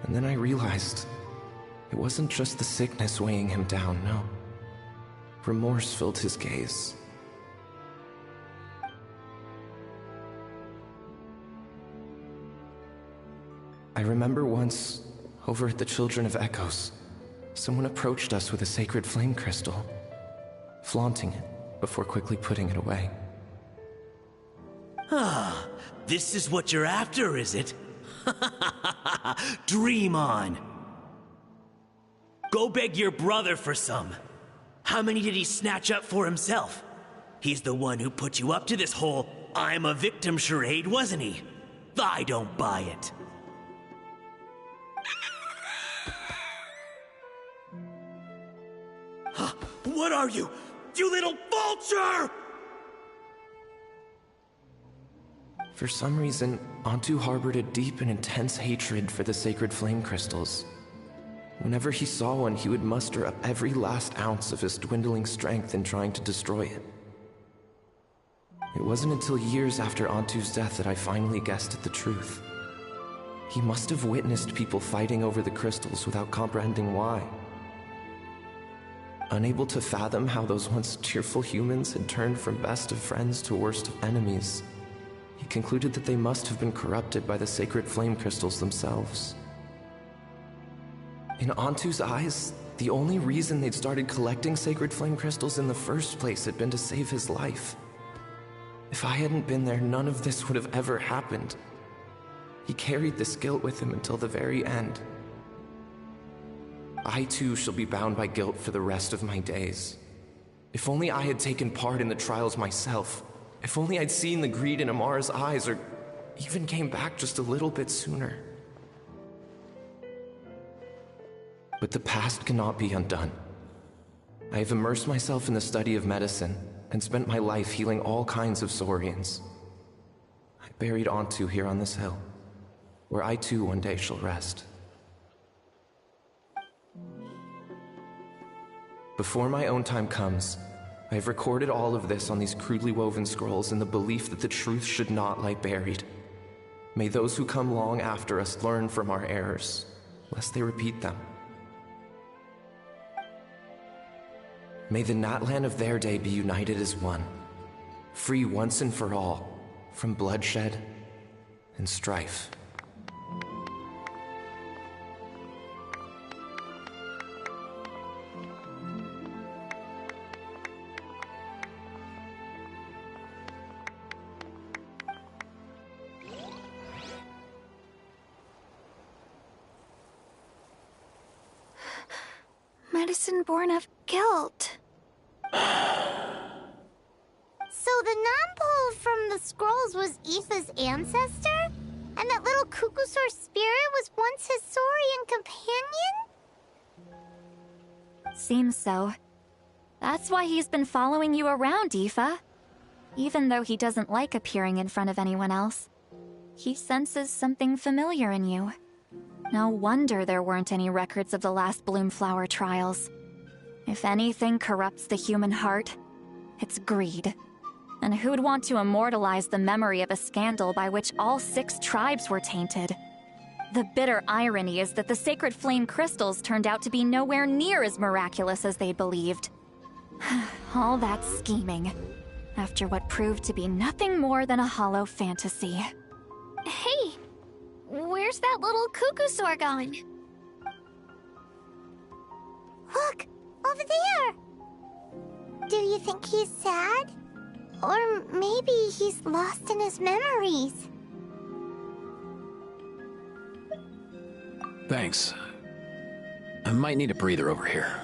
And then I realized it wasn't just the sickness weighing him down, no. Remorse filled his gaze. I remember once, over at the Children of Echoes, someone approached us with a sacred flame crystal, flaunting it before quickly putting it away. Ah, this is what you're after, is it? Dream on. Go beg your brother for some. How many did he snatch up for himself? He's the one who put you up to this whole I'm a victim charade, wasn't he? I don't buy it. What are you? You little vulture! For some reason, Antu harbored a deep and intense hatred for the sacred flame crystals. Whenever he saw one, he would muster up every last ounce of his dwindling strength in trying to destroy it. It wasn't until years after Antu's death that I finally guessed at the truth. He must have witnessed people fighting over the crystals without comprehending why. Unable to fathom how those once cheerful humans had turned from best of friends to worst of enemies, he concluded that they must have been corrupted by the sacred flame crystals themselves. In Antu's eyes, the only reason they'd started collecting sacred flame crystals in the first place had been to save his life. If I hadn't been there, none of this would have ever happened. He carried this guilt with him until the very end. I too shall be bound by guilt for the rest of my days. If only I had taken part in the trials myself. If only I'd seen the greed in Amara's eyes, or even came back just a little bit sooner. But the past cannot be undone. I have immersed myself in the study of medicine and spent my life healing all kinds of Saurians. I buried Antu here on this hill, where I too one day shall rest. Before my own time comes, I have recorded all of this on these crudely woven scrolls in the belief that the truth should not lie buried. May those who come long after us learn from our errors, lest they repeat them. May the Natlan of their day be united as one, free once and for all from bloodshed and strife. Medicine born of guilt. So the non-pole from the scrolls was Aoife's ancestor? And that little Cuckoosaur spirit was once his Saurian companion? Seems so. That's why he's been following you around, Aoife. Even though he doesn't like appearing in front of anyone else, he senses something familiar in you. No wonder there weren't any records of the last Bloomflower trials. If anything corrupts the human heart, it's greed. And who'd want to immortalize the memory of a scandal by which all 6 tribes were tainted? The bitter irony is that the sacred flame crystals turned out to be nowhere near as miraculous as they believed. All that scheming, after what proved to be nothing more than a hollow fantasy. Hey, where's that little cuckoo gone? Look, over there! Do you think he's sad? Or maybe he's lost in his memories? Thanks. I might need a breather over here.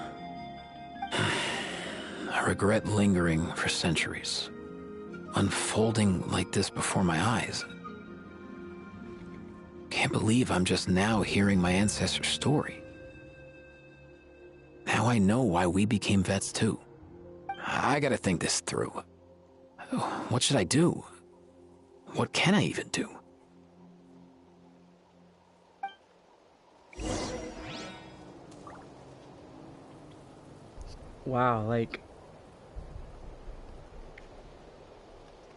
I regret lingering for centuries, unfolding like this before my eyes. Can't believe I'm just now hearing my ancestor's story. Now I know why we became vets too. I gotta think this through. What should I do? What can I even do? Wow, like,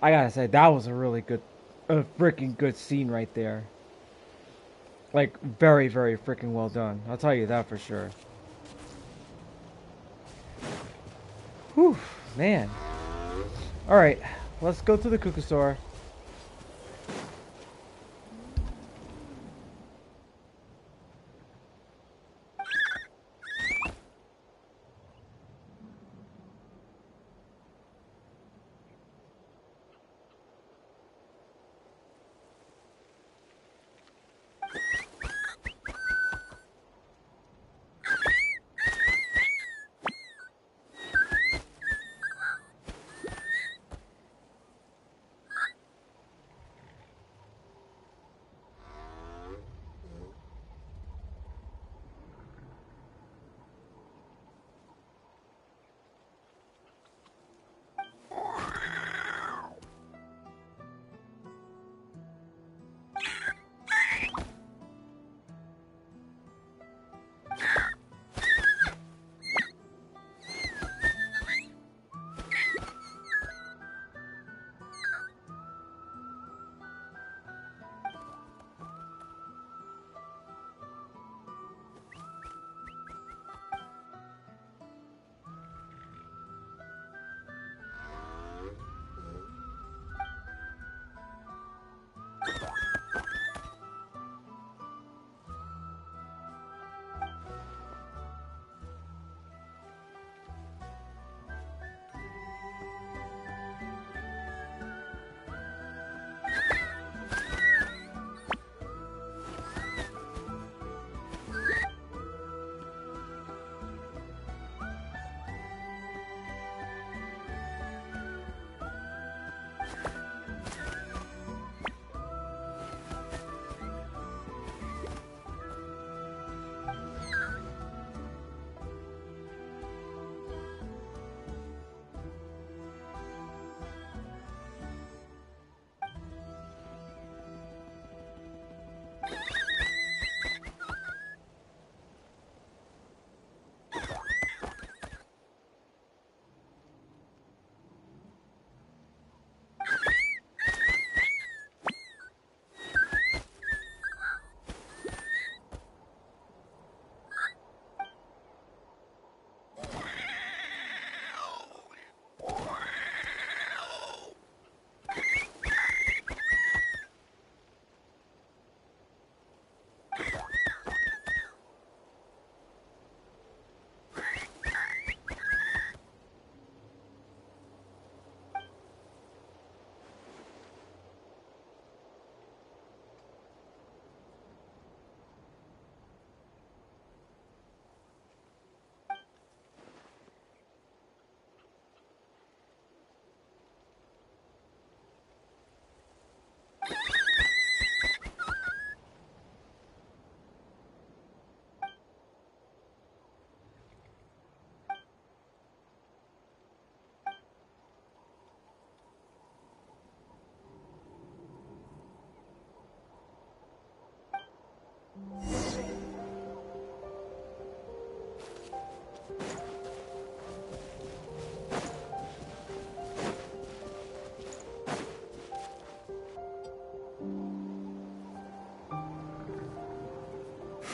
I gotta say, that was a really good, a freaking good scene right there. Like, very, very freaking well done. I'll tell you that for sure. Whew, man. Alright, let's go to the cuckoo store.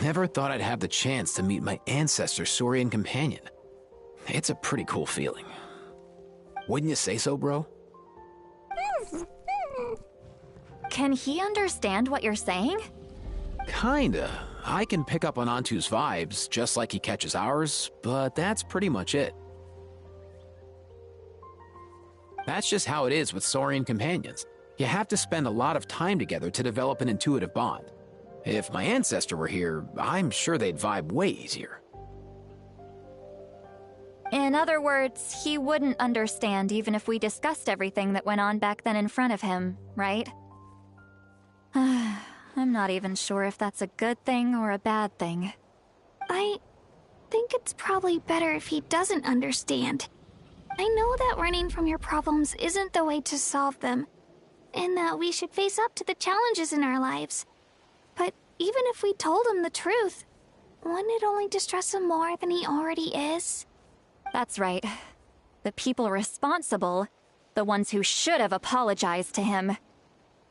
Never thought I'd have the chance to meet my ancestor Saurian companion. It's a pretty cool feeling. Wouldn't you say so, bro? Can he understand what you're saying? Kinda. I can pick up on Antu's vibes, just like he catches ours, but that's pretty much it. That's just how it is with Saurian companions. You have to spend a lot of time together to develop an intuitive bond. If my ancestor were here, I'm sure they'd vibe way easier. In other words, he wouldn't understand even if we discussed everything that went on back then in front of him, right? I'm not even sure if that's a good thing or a bad thing. I think it's probably better if he doesn't understand. I know that running from your problems isn't the way to solve them, and that we should face up to the challenges in our lives. But even if we told him the truth, wouldn't it only distress him more than he already is? That's right. The people responsible, the ones who should have apologized to him,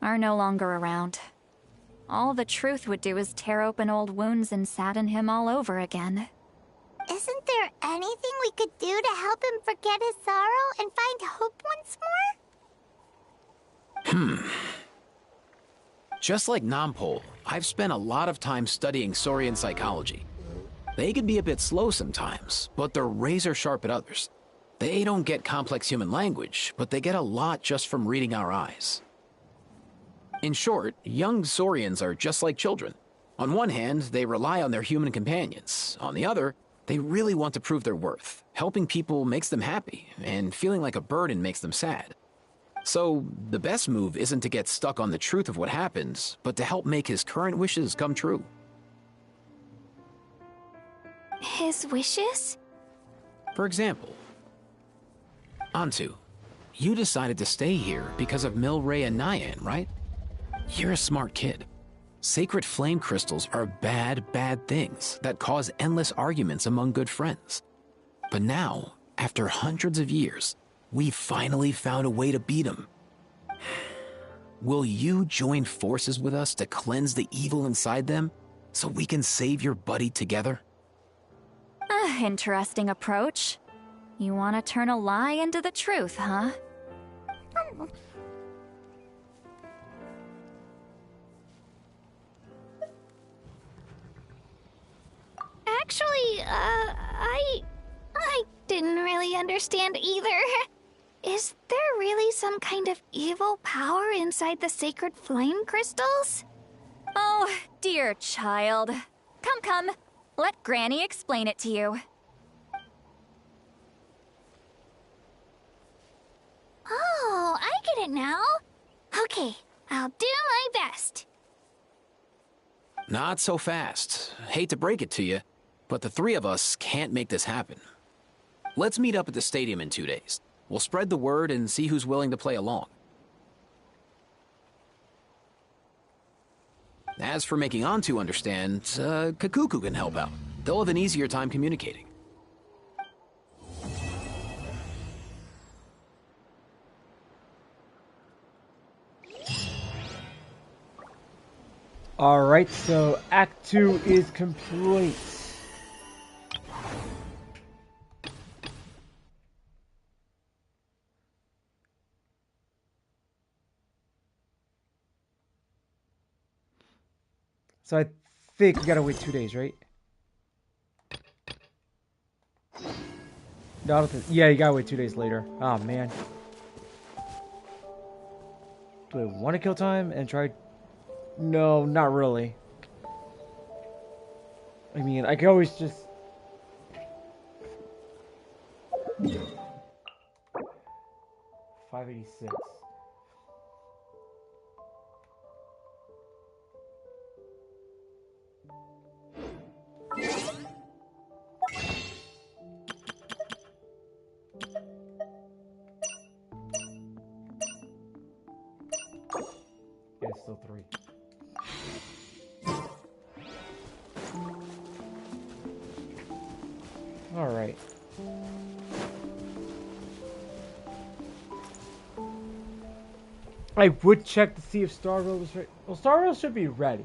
are no longer around. All the truth would do is tear open old wounds and sadden him all over again. Isn't there anything we could do to help him forget his sorrow and find hope once more? Just like Nampol, I've spent a lot of time studying Saurian psychology. They can be a bit slow sometimes, but they're razor sharp at others. They don't get complex human language, but they get a lot just from reading our eyes. In short, young Saurians are just like children. On one hand, they rely on their human companions. On the other, they really want to prove their worth. Helping people makes them happy, and feeling like a burden makes them sad. So, the best move isn't to get stuck on the truth of what happened, but to help make his current wishes come true. His wishes? For example, Antu, you decided to stay here because of Milray and Nyan, right? You're a smart kid. Sacred flame crystals are bad, bad things that cause endless arguments among good friends. But now, after hundreds of years, we finally found a way to beat them. Will you join forces with us to cleanse the evil inside them so we can save your buddy together? Interesting approach. You want to turn a lie into the truth, huh? Actually, I didn't really understand either. Is there really some kind of evil power inside the sacred flame crystals? Oh, dear child. Come. Let Granny explain it to you. Oh, I get it now. Okay, I'll do my best. Not so fast. Hate to break it to you, but the three of us can't make this happen. Let's meet up at the stadium in 2 days. We'll spread the word and see who's willing to play along. As for making Antu understand, Kakuku can help out. They'll have an easier time communicating. Alright, so Act 2 is complete. So I think we gotta wait 2 days, right? No, I don't think, yeah, you gotta wait 2 days later. Oh man. Do I want to kill time and try? No, not really. I mean, I can always just... $586. Yeah, it's still 3. Alright. I would check to see if Star Rail was ready. Well, Star Rail should be ready.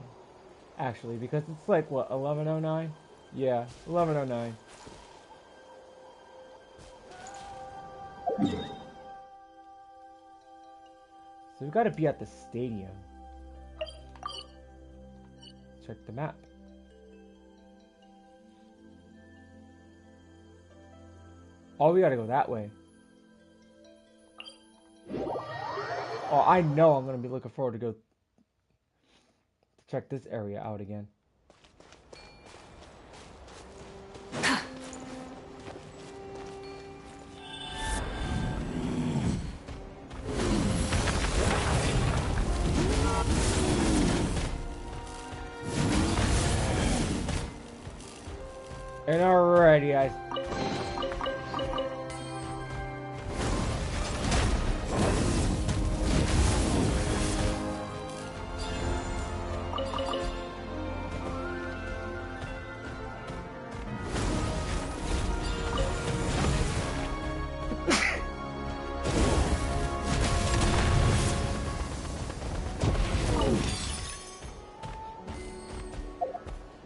Actually, because it's like, what, 11:09? Yeah, 11:09. So we gotta be at the stadium. Check the map. Oh, we gotta go that way. Oh, I know I'm gonna be looking forward to go check this area out again. And alrighty, guys.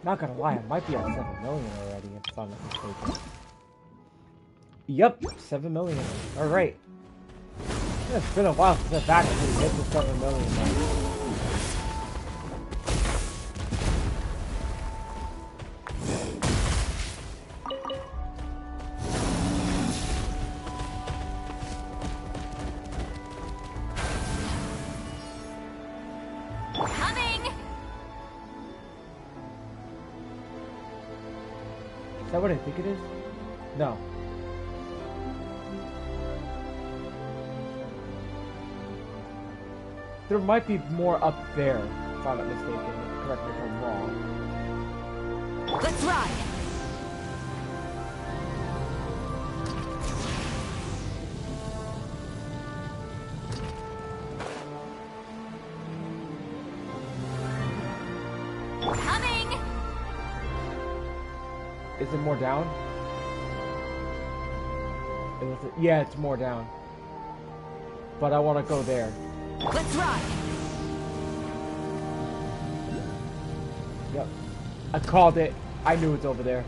Not gonna lie, I might be at 7 million already if I'm not mistaken. Yep, 7 million. Alright. Yeah, it's been a while since I've actually hit the 7 million mark. Is that what I think it is? No. There might be more up there, if I'm not mistaken. Correct me if I'm wrong. Let's ride! Coming! Is it more down? Yeah, it's more down. But I want to go there. Let's ride! Yep. I called it. I knew it's over there.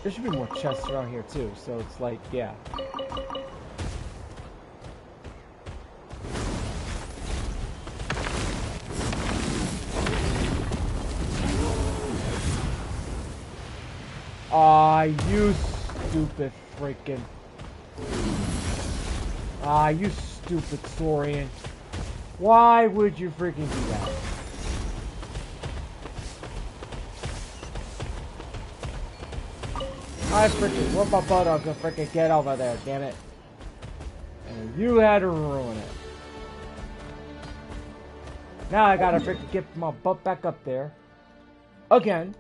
There should be more chests around here too, so it's like, yeah. Ah, you stupid freaking. Ah, you stupid Saurian. Why would you freaking do that? I freaking worked my butt off to freaking get over there, damn it. And you had to ruin it. Now I gotta freaking get my butt back up there. Again.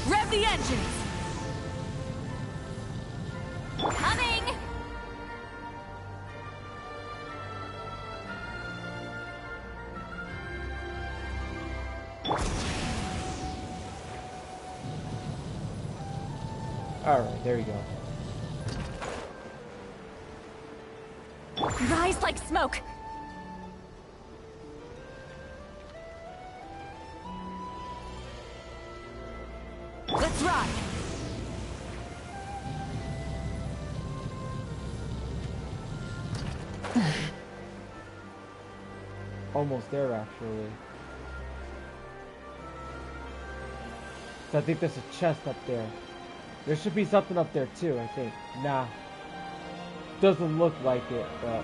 Rev the engines! Coming! Alright, there you go. Rise like smoke! Let's ride! Almost there, actually. So I think there's a chest up there. There should be something up there too, I think. Nah. Doesn't look like it, but...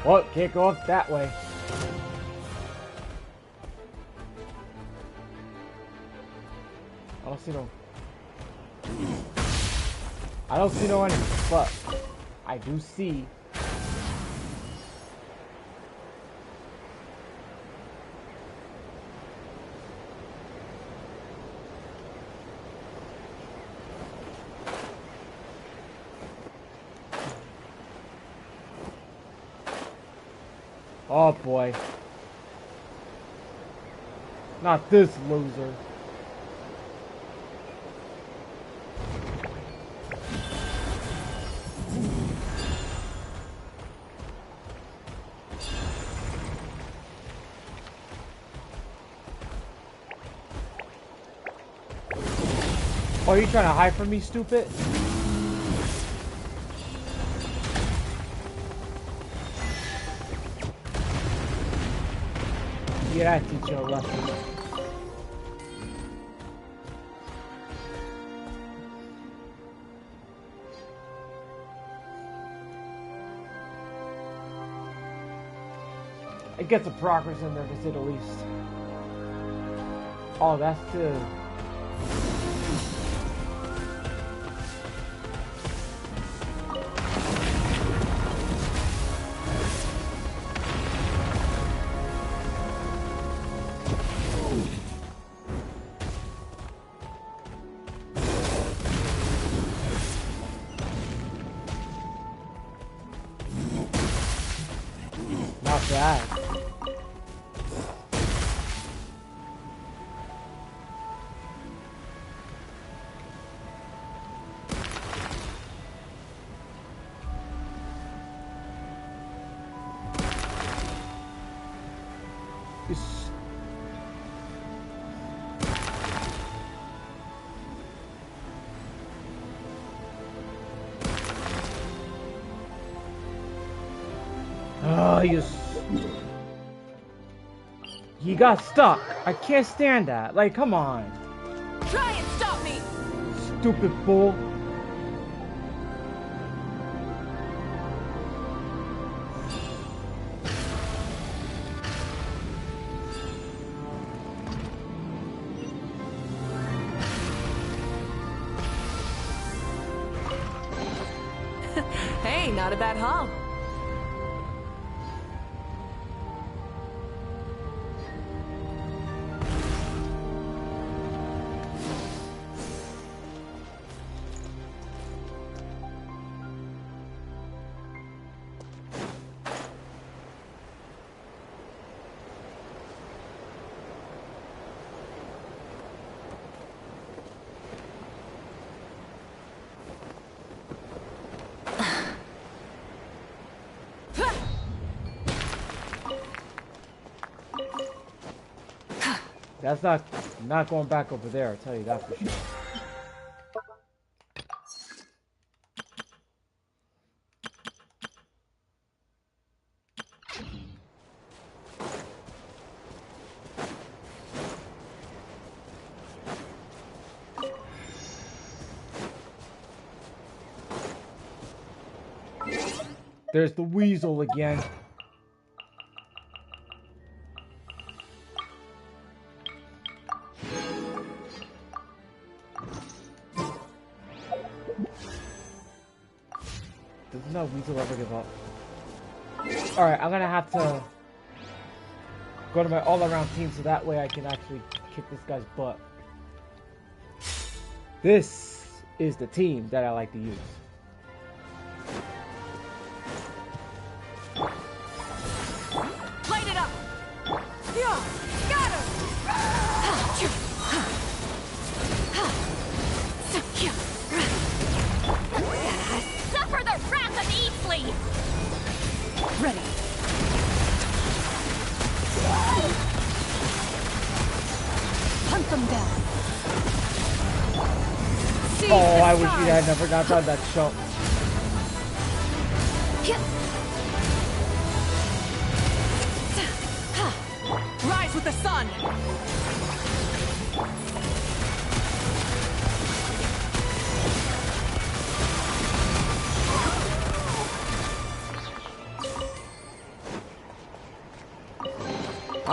Well, can't go up that way. I don't see no enemies, but I do see oh boy. Not this loser. Oh, you trying to hide from me, stupid? Yeah, I teach you a lesson. It gets some progress in there, to say the least. Oh, that's the... Not bad. You got stuck. I can't stand that. Like, come on. Try and stop me. Stupid fool. Hey, not a bad haul. That's not going back over there, I'll tell you that for sure. There's the weasel again. Doesn't that weasel ever give up? Alright, I'm gonna have to go to my all-around team so that way I can actually kick this guy's butt. This is the team that I like to use. Light it up! Yeah! Got her! Suffer the wrath of Eastleigh! Ready. Hunt them down. Oh, I wish we had never got on that shot. Rise with the sun.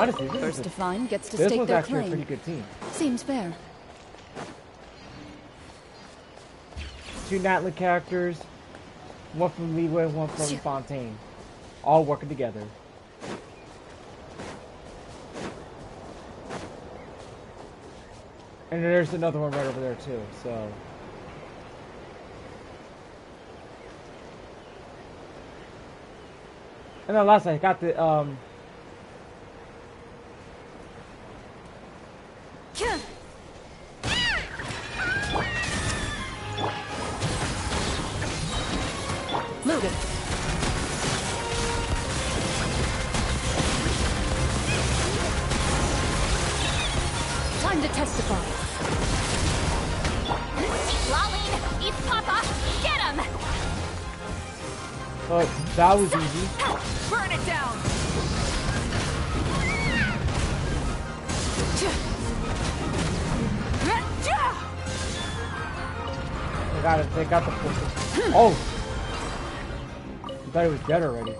Honestly, this First to find gets to this stake one's their actually claim. a pretty good team. Seems fair. 2 Natlan characters, 1 from Leeway, 1 from Fontaine, all working together. And there's another one right over there too, so. And then last I got the Loaded. Time to testify. Laline, East Papa, get him! that was easy. Burn it down! They got the oh! I thought he was dead already.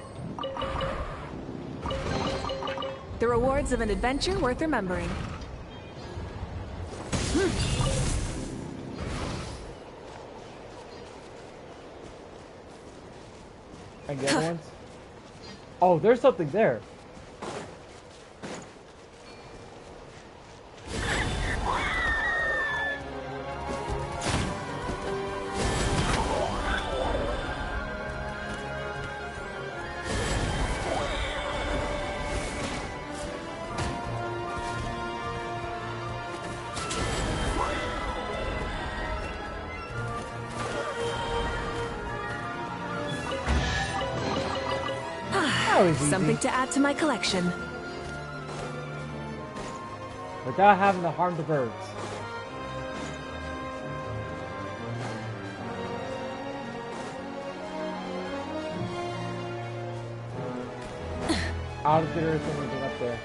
The rewards of an adventure worth remembering. And the other ones? Oh, there's something there. Something to add to my collection. Without having to harm the birds. I don't think there's anything up there.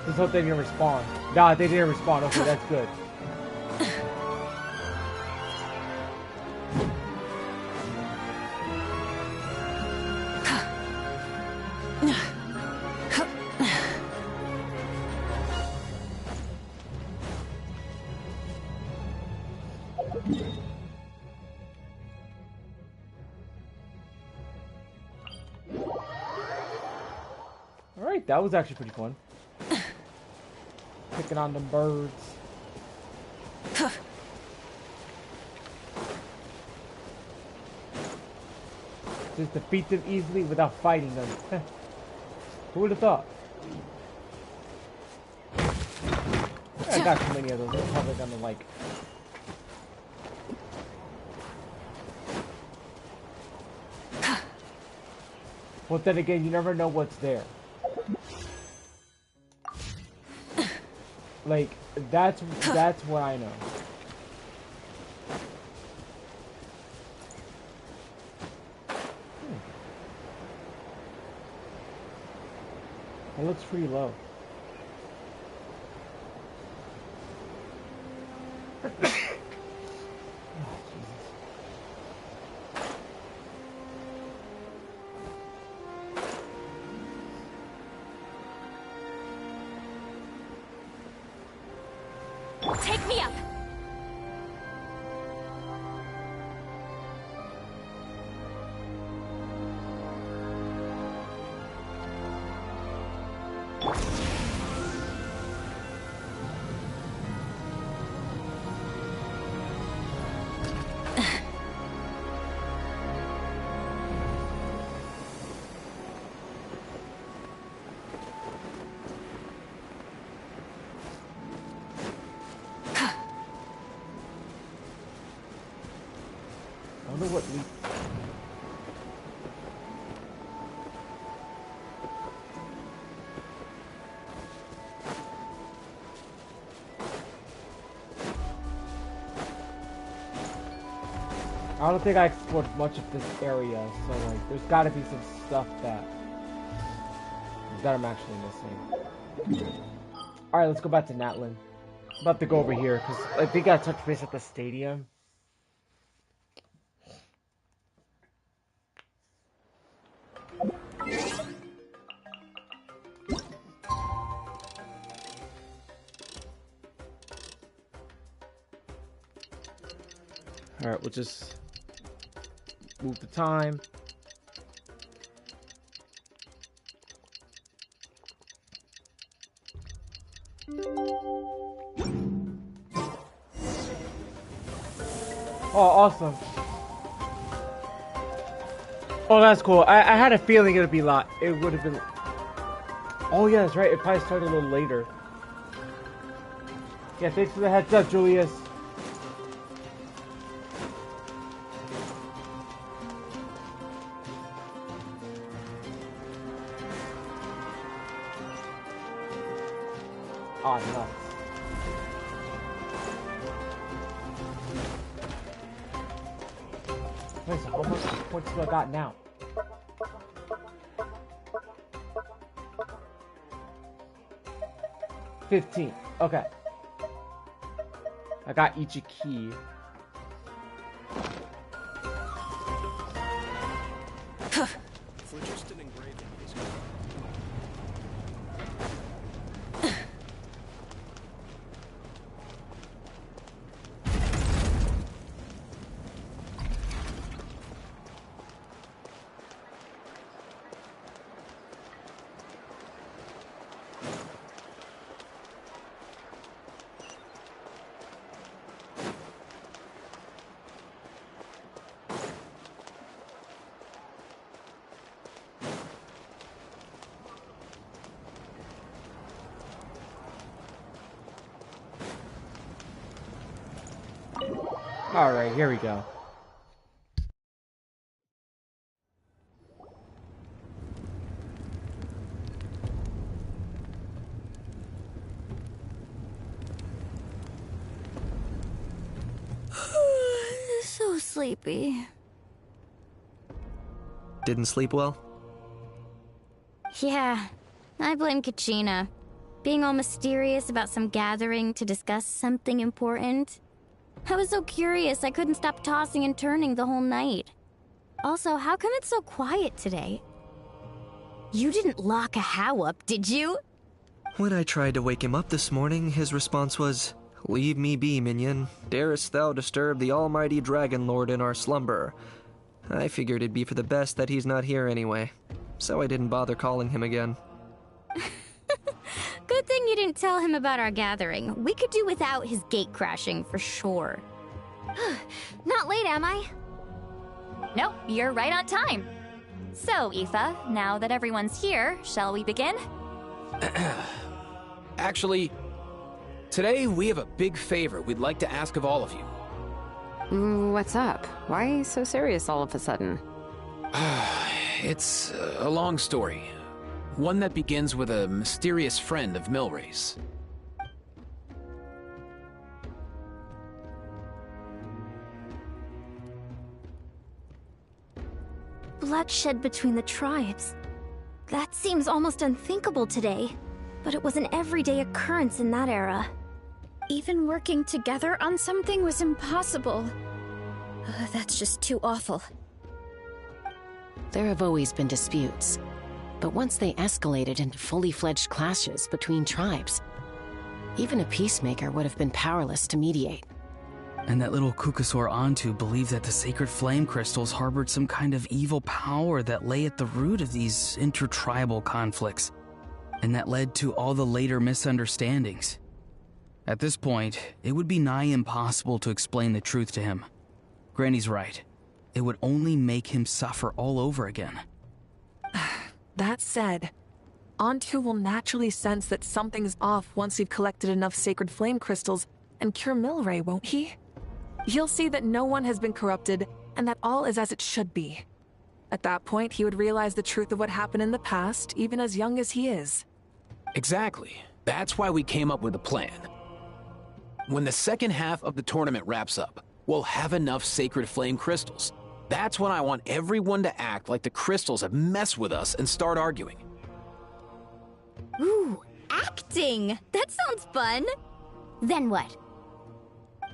Just hope they didn't respawn. Nah, they didn't respawn. Okay, that's good. Alright, that was actually pretty fun. Picking on them birds. Just defeat them easily without fighting them. Who would have thought? I got too many of those. I'm probably gonna like. But then again, you never know what's there. Like, that's what I know. It looks pretty low. Take me up! I wonder what we... I don't think I explored much of this area, so like, there's gotta be some stuff that I'm actually missing. Alright, let's go back to Natlan. I'm about to go over here, because I think I touched base at the stadium. Alright, we'll just move the time. Oh, awesome. Oh, that's cool. I had a feeling it would be a lot. It would have been... Oh, yeah, that's right. It probably started a little later. Yeah, thanks for the heads up, Julius. Oh, nuts. Wait, so how much points do I got now? $15. Okay. I got each a key. Alright, here we go. So sleepy. Didn't sleep well? Yeah, I blame Kachina. Being all mysterious about some gathering to discuss something important. I was so curious I couldn't stop tossing and turning the whole night. Also, how come it's so quiet today? You didn't lock a How up, did you? When I tried to wake him up this morning, his response was, "Leave me be, minion. Darest thou disturb the almighty Dragon Lord in our slumber?" I figured it'd be for the best that he's not here anyway, so I didn't bother calling him again. Good thing you didn't tell him about our gathering. We could do without his gate crashing for sure. Not late, am I? Nope, you're right on time. So, Aoife, now that everyone's here, shall we begin? Actually, today we have a big favor we'd like to ask of all of you. What's up? Why so serious all of a sudden? It's a long story. One that begins with a mysterious friend of Milray's. Bloodshed between the tribes. That seems almost unthinkable today, but it was an everyday occurrence in that era. Even working together on something was impossible. That's just too awful. There have always been disputes, but once they escalated into fully fledged clashes between tribes, even a peacemaker would have been powerless to mediate. And that little Kukusor Antu believed that the sacred flame crystals harbored some kind of evil power that lay at the root of these intertribal conflicts, and that led to all the later misunderstandings. At this point, it would be nigh impossible to explain the truth to him. Granny's right. It would only make him suffer all over again. That said, Antu will naturally sense that something's off once you've collected enough sacred flame crystals and cure Milray, won't he? He'll see that no one has been corrupted and that all is as it should be. At that point, he would realize the truth of what happened in the past, even as young as he is. Exactly. That's why we came up with a plan. When the second half of the tournament wraps up, we'll have enough sacred flame crystals. That's when I want everyone to act like the crystals have messed with us and start arguing. Ooh, acting! That sounds fun! Then what?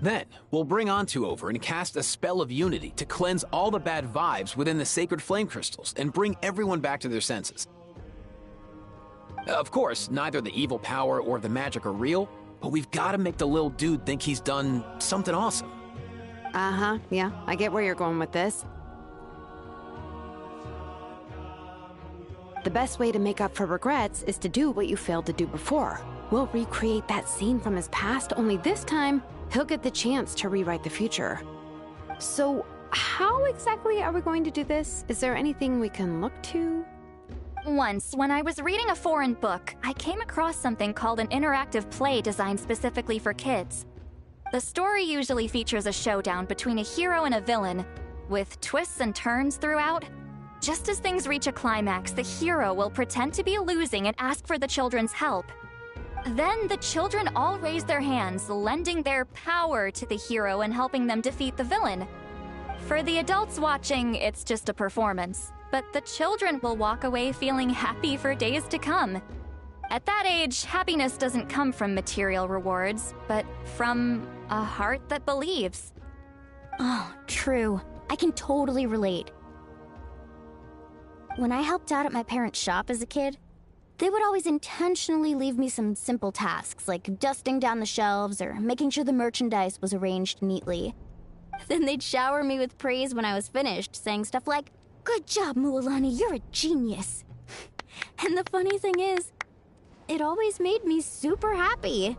Then, we'll bring Antu over and cast a spell of unity to cleanse all the bad vibes within the sacred flame crystals and bring everyone back to their senses. Of course, neither the evil power or the magic are real, but we've got to make the little dude think he's done something awesome. Uh-huh, yeah, I get where you're going with this. The best way to make up for regrets is to do what you failed to do before. We'll recreate that scene from his past, only this time, he'll get the chance to rewrite the future. So, how exactly are we going to do this? Is there anything we can look to? Once, when I was reading a foreign book, I came across something called an interactive play designed specifically for kids. The story usually features a showdown between a hero and a villain, with twists and turns throughout. Just as things reach a climax, the hero will pretend to be losing and ask for the children's help. Then the children all raise their hands, lending their power to the hero and helping them defeat the villain. For the adults watching, it's just a performance, but the children will walk away feeling happy for days to come. At that age, happiness doesn't come from material rewards, but from a heart that believes. Oh, true. I can totally relate. When I helped out at my parents' shop as a kid, they would always intentionally leave me some simple tasks, like dusting down the shelves or making sure the merchandise was arranged neatly. Then they'd shower me with praise when I was finished, saying stuff like, "Good job, Mualani, you're a genius." And the funny thing is, it always made me super happy.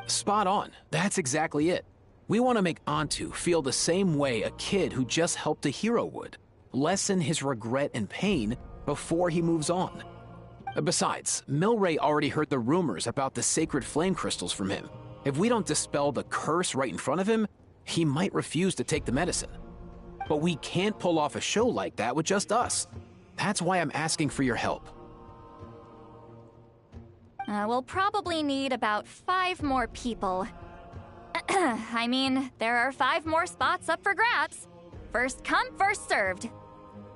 Spot on. That's exactly it. We want to make Antu feel the same way a kid who just helped a hero would. Lessen his regret and pain before he moves on. Besides, Milray already heard the rumors about the sacred flame crystals from him. If we don't dispel the curse right in front of him, he might refuse to take the medicine. But we can't pull off a show like that with just us. That's why I'm asking for your help. We'll probably need about 5 more people. I mean, there are 5 more spots up for grabs. First come, first served.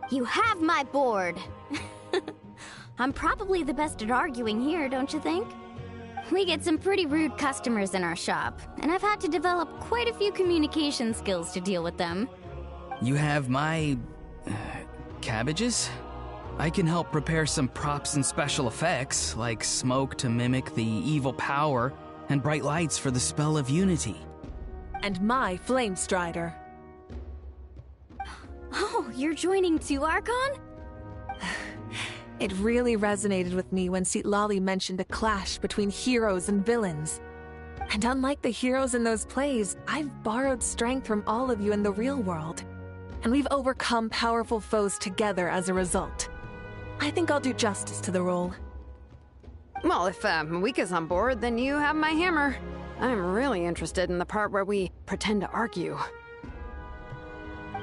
You have my board. I'm probably the best at arguing here, don't you think? We get some pretty rude customers in our shop, and I've had to develop quite a few communication skills to deal with them. You have my... cabbages? I can help prepare some props and special effects, like smoke to mimic the evil power, and bright lights for the spell of unity. And my flame strider. Oh, you're joining too, Archon? It really resonated with me when Citlali mentioned a clash between heroes and villains. And unlike the heroes in those plays, I've borrowed strength from all of you in the real world. And we've overcome powerful foes together as a result. I think I'll do justice to the role. Well, if Mika's on board, then you have my hammer. I'm really interested in the part where we pretend to argue.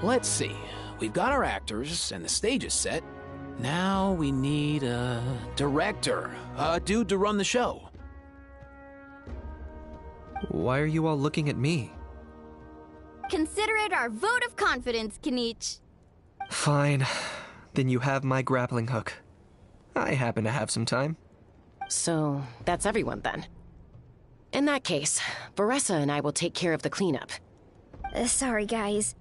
Let's see. We've got our actors, and the stage is set. Now we need a director, a dude to run the show. Why are you all looking at me? Consider it our vote of confidence, Kinich. Fine. Then you have my grappling hook. I happen to have some time. So, that's everyone then. In that case, Varessa and I will take care of the cleanup. Sorry, guys.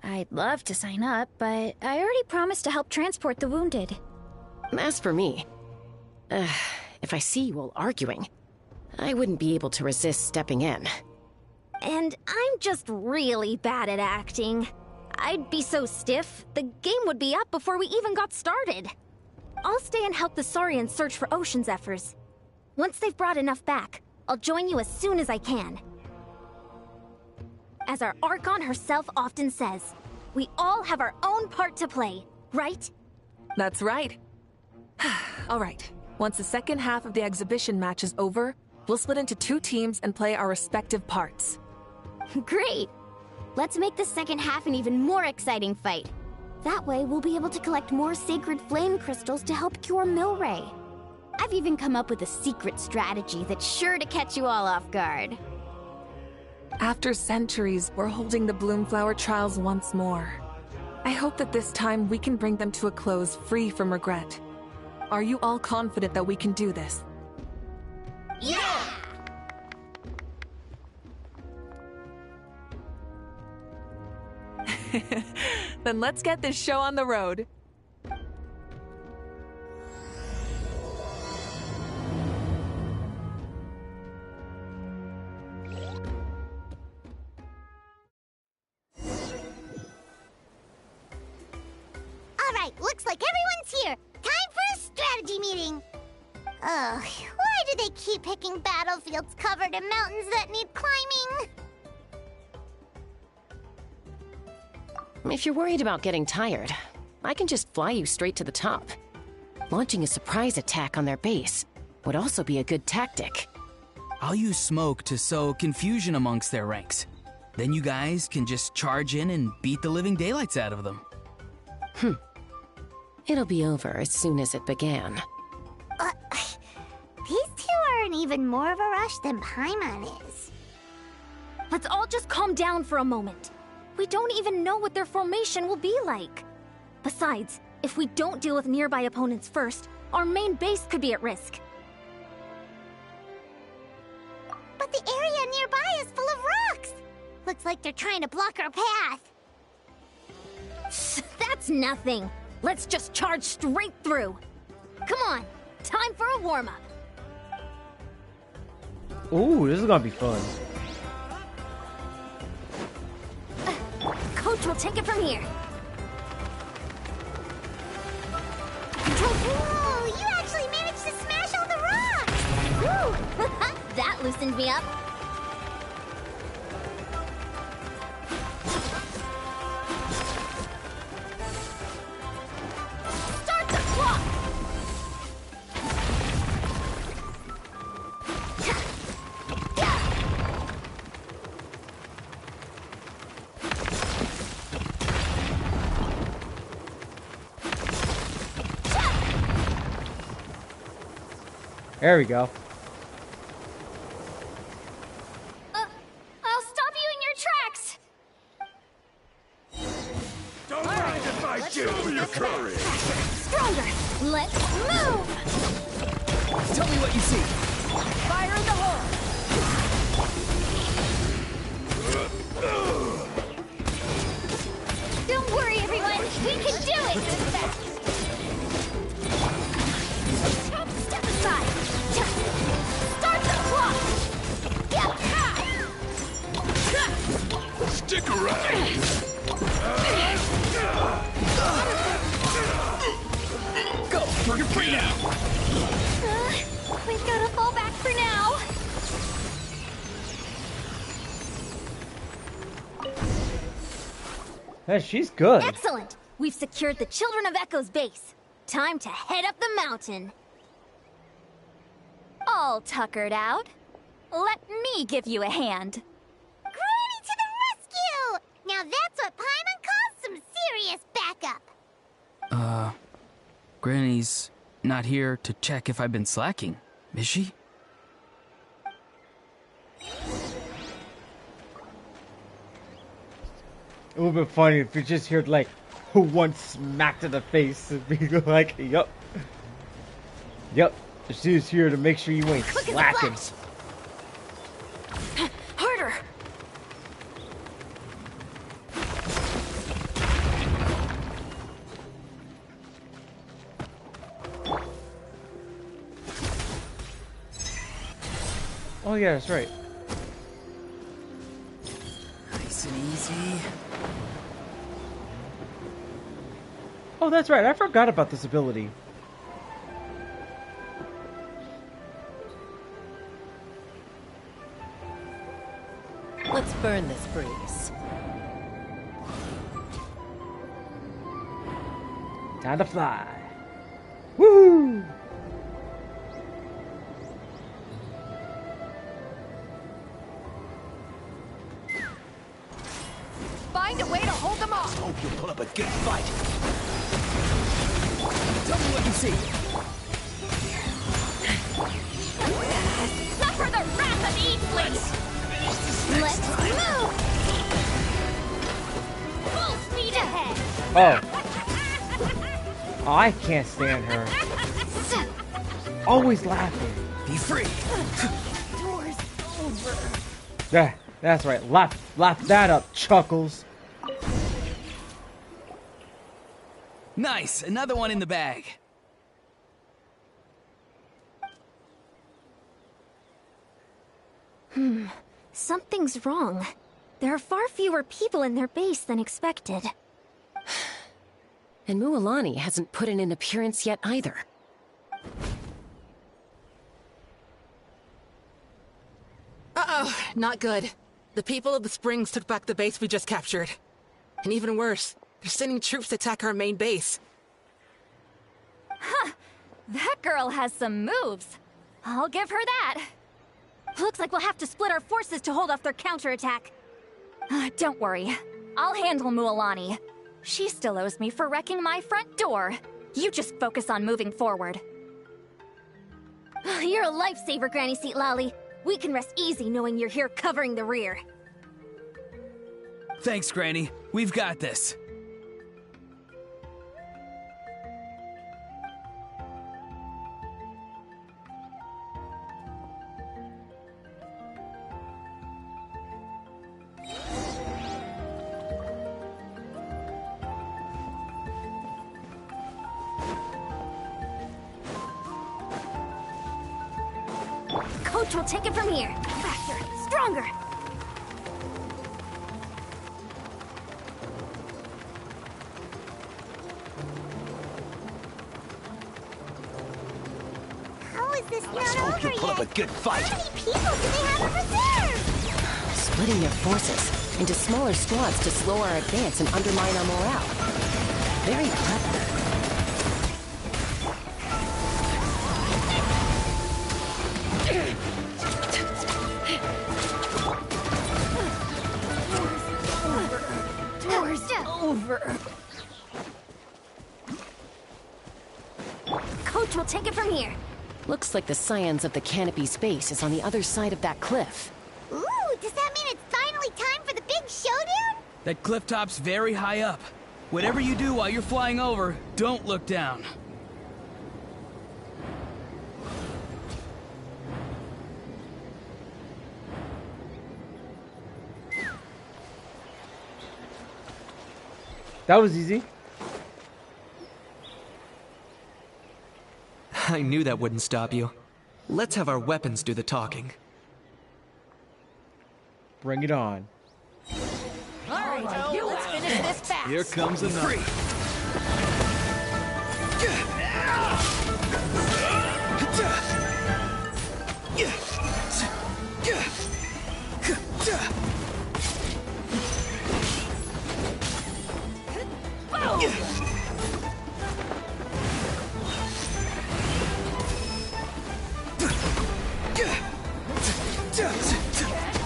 I'd love to sign up, but I already promised to help transport the wounded. As for me, if I see you all arguing, I wouldn't be able to resist stepping in. And I'm just really bad at acting. I'd be so stiff, the game would be up before we even got started. I'll stay and help the Saurians search for Ocean Zephyrs. Once they've brought enough back, I'll join you as soon as I can. As our Archon herself often says, we all have our own part to play, right? That's right. All right. Once the second half of the exhibition match is over, we'll split into 2 teams and play our respective parts. Great! Let's make the second half an even more exciting fight. That way, we'll be able to collect more sacred flame crystals to help cure Milray. I've even come up with a secret strategy that's sure to catch you all off guard. After centuries, we're holding the Bloomflower trials once more. I hope that this time we can bring them to a close free from regret. Are you all confident that we can do this? Yeah! Then let's get this show on the road. Alright, looks like everyone's here. Time for a strategy meeting. Ugh, why do they keep picking battlefields covered in mountains that need climbing? If you're worried about getting tired, I can just fly you straight to the top. Launching a surprise attack on their base would also be a good tactic. I'll use smoke to sow confusion amongst their ranks. Then you guys can just charge in and beat the living daylights out of them. It'll be over as soon as it began. These two are in even more of a rush than Paimon is. Let's all just calm down for a moment. We don't even know what their formation will be like. Besides, if we don't deal with nearby opponents first, our main base could be at risk. But the area nearby is full of rocks. Looks like they're trying to block our path. That's nothing. Let's just charge straight through. Come on, time for a warm-up. Ooh, this is gonna be fun. Coach will take it from here. Whoa, you actually managed to smash all the rocks! Woo! That loosened me up. Start the clock! There we go. I'll stop you in your tracks! Don't mind if I do, your courage! Stronger! Let's move! Tell me what you see. Fire in the hole! Don't worry, everyone! We can do it! Step aside! Start the clock! Stick around! Go! You're free now! We've got to fall back for now! Hey, she's good. Excellent! We've secured the Children of Echo's base. Time to head up the mountain. All tuckered out. Let me give you a hand. Granny to the rescue! Now that's what Paimon calls some serious backup. Granny's not here to check if I've been slacking, is she? It would've been funny if you just heard like one smack to the face and be like, yup. Yep. She's here to make sure you ain't slacking. Harder! Oh yeah, that's right. Nice and easy. Oh, that's right. I forgot about this ability. Let's burn this breeze. Time to fly. Woo! Find a way to hold them off. Hope you'll put up a good fight. Tell me what you see. Suffer the wrath of Eatfleet! Let's move! Full speed ahead! Oh. Oh, I can't stand her. Always laughing. Be free. Door's over. Yeah, that's right. Laugh that up, Chuckles. Nice, another one in the bag. Something's wrong. There are far fewer people in their base than expected. And Mualani hasn't put in an appearance yet either. Uh-oh, not good. The people of the Springs took back the base we just captured. And even worse, they're sending troops to attack our main base. Huh. That girl has some moves. I'll give her that. Looks like we'll have to split our forces to hold off their counterattack. Don't worry. I'll handle Mualani. She still owes me for wrecking my front door. You just focus on moving forward. You're a lifesaver, Granny Seat Lolly. We can rest easy knowing you're here covering the rear. Thanks, Granny. We've got this. Coach will take it from here. Faster, stronger. How is this Let's not hope over you'll put up yet? a good fight. How many people do they have in reserve? Splitting their forces into smaller squads to slow our advance and undermine our morale. Very clever. Over. Coach will take it from here. Looks like the Scions of the Canopy's base is on the other side of that cliff. Ooh, does that mean it's finally time for the big showdown? That cliff top's very high up. Whatever you do while you're flying over, don't look down. That was easy. I knew that wouldn't stop you. Let's have our weapons do the talking. Bring it on. All right, let's finish this fast. Here comes another.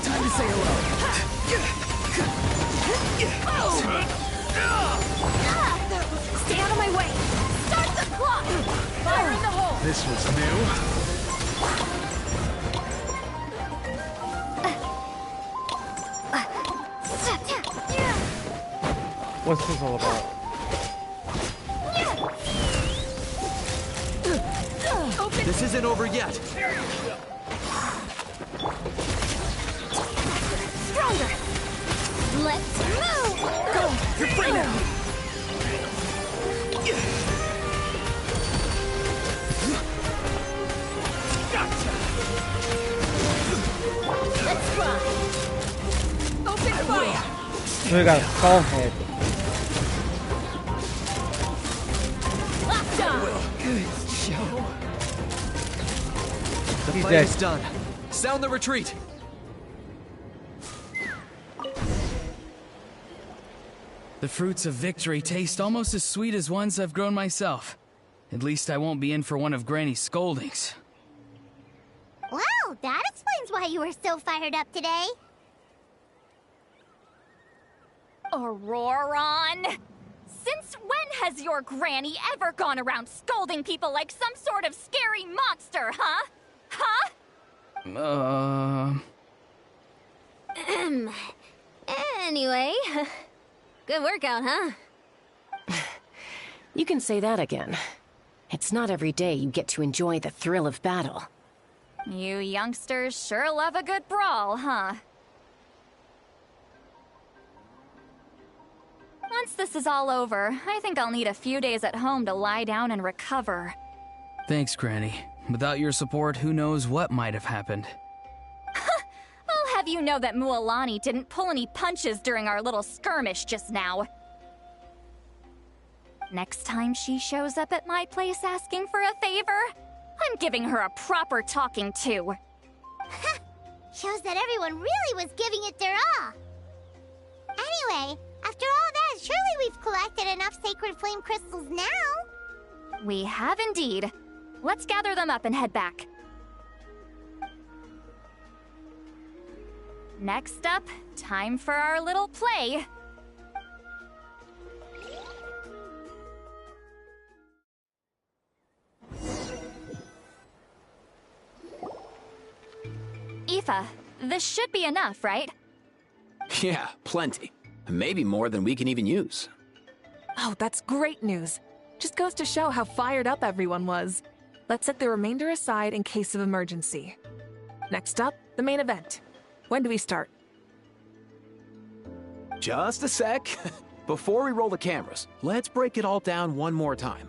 Time to say hello. Stay out of my way. Start the clock. Fire in the hole. This was new. What's this all about? This isn't over yet. Stronger. Let's move. Go. You're free now. Let's try. Open fire. We got a skull head. Good show. The He's fight dead. is done. Sound the retreat. The fruits of victory taste almost as sweet as ones I've grown myself. At least I won't be in for one of Granny's scoldings. Well, that explains why you were so fired up today. Auroron! Since when has your granny ever gone around scolding people like some sort of scary monster, huh? Huh? Anyway, good workout, huh? You can say that again. It's not every day you get to enjoy the thrill of battle. You youngsters sure love a good brawl, huh? Once this is all over, I think I'll need a few days at home to lie down and recover. Thanks, Granny. Without your support, who knows what might have happened. I'll have you know that Mualani didn't pull any punches during our little skirmish just now. Next time she shows up at my place asking for a favor, I'm giving her a proper talking to. Shows that everyone really was giving it their all. Anyway, after all that, surely we've collected enough sacred flame crystals now. We have indeed. Let's gather them up and head back. Next up, time for our little play. Aoife, this should be enough, right? Yeah, plenty. Maybe more than we can even use. Oh, that's great news. Just goes to show how fired up everyone was. Let's set the remainder aside in case of emergency. Next up, the main event. When do we start? Just a sec. Before we roll the cameras, let's break it all down one more time.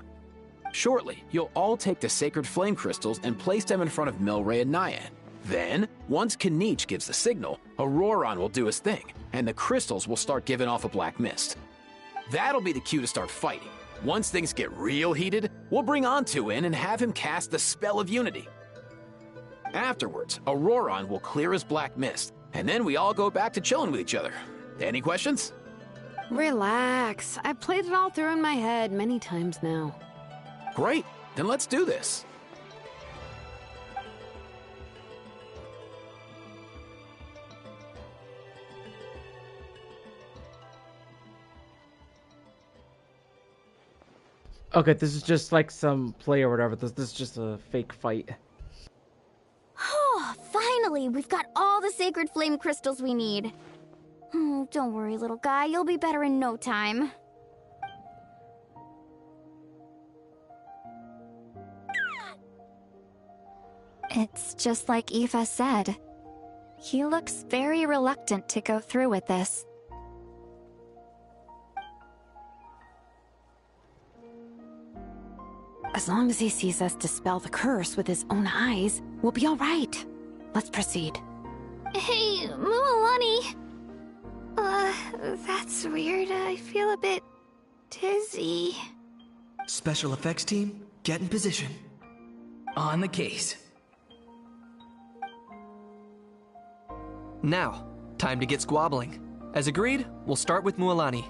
Shortly, you'll all take the sacred flame crystals and place them in front of Milray and Nyan. Then, once Kinich gives the signal, Auroron will do his thing, and the crystals will start giving off a black mist. That'll be the cue to start fighting. Once things get real heated, we'll bring Antu in and have him cast the Spell of Unity. Afterwards, Auroron will clear his black mist, and then we all go back to chilling with each other. Any questions? Relax. I've played it all through in my head many times now. Great, then let's do this. Okay, this is just like some play or whatever. This is just a fake fight. Oh, finally! We've got all the sacred flame crystals we need. Oh, don't worry, little guy. You'll be better in no time. It's just like Aoife said. He looks very reluctant to go through with this. As long as he sees us dispel the curse with his own eyes, we'll be all right. Let's proceed. Hey, Mualani. That's weird. I feel a bit dizzy. Special effects team, get in position. On the case. Now, time to get squabbling. As agreed, we'll start with Mualani.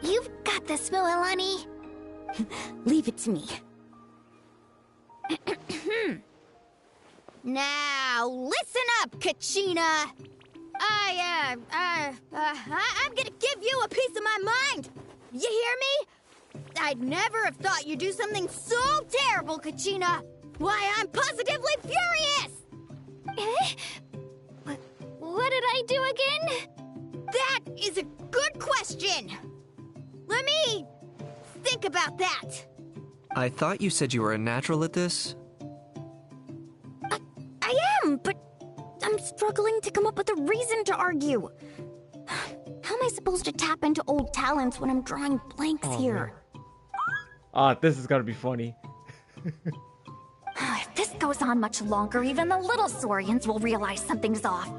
You've got this, Mualani. Leave it to me. Now, listen up, Kachina! I'm gonna give you a piece of my mind! You hear me? I'd never have thought you'd do something so terrible, Kachina! Why, I'm positively furious! What did I do again? That is a good question! Let me think about that. I thought you said you were a natural at this. I am, but I'm struggling to come up with a reason to argue. How am I supposed to tap into old talents when I'm drawing blanks here? This is gonna be funny. If this goes on much longer, even the little Saurians will realize something's off.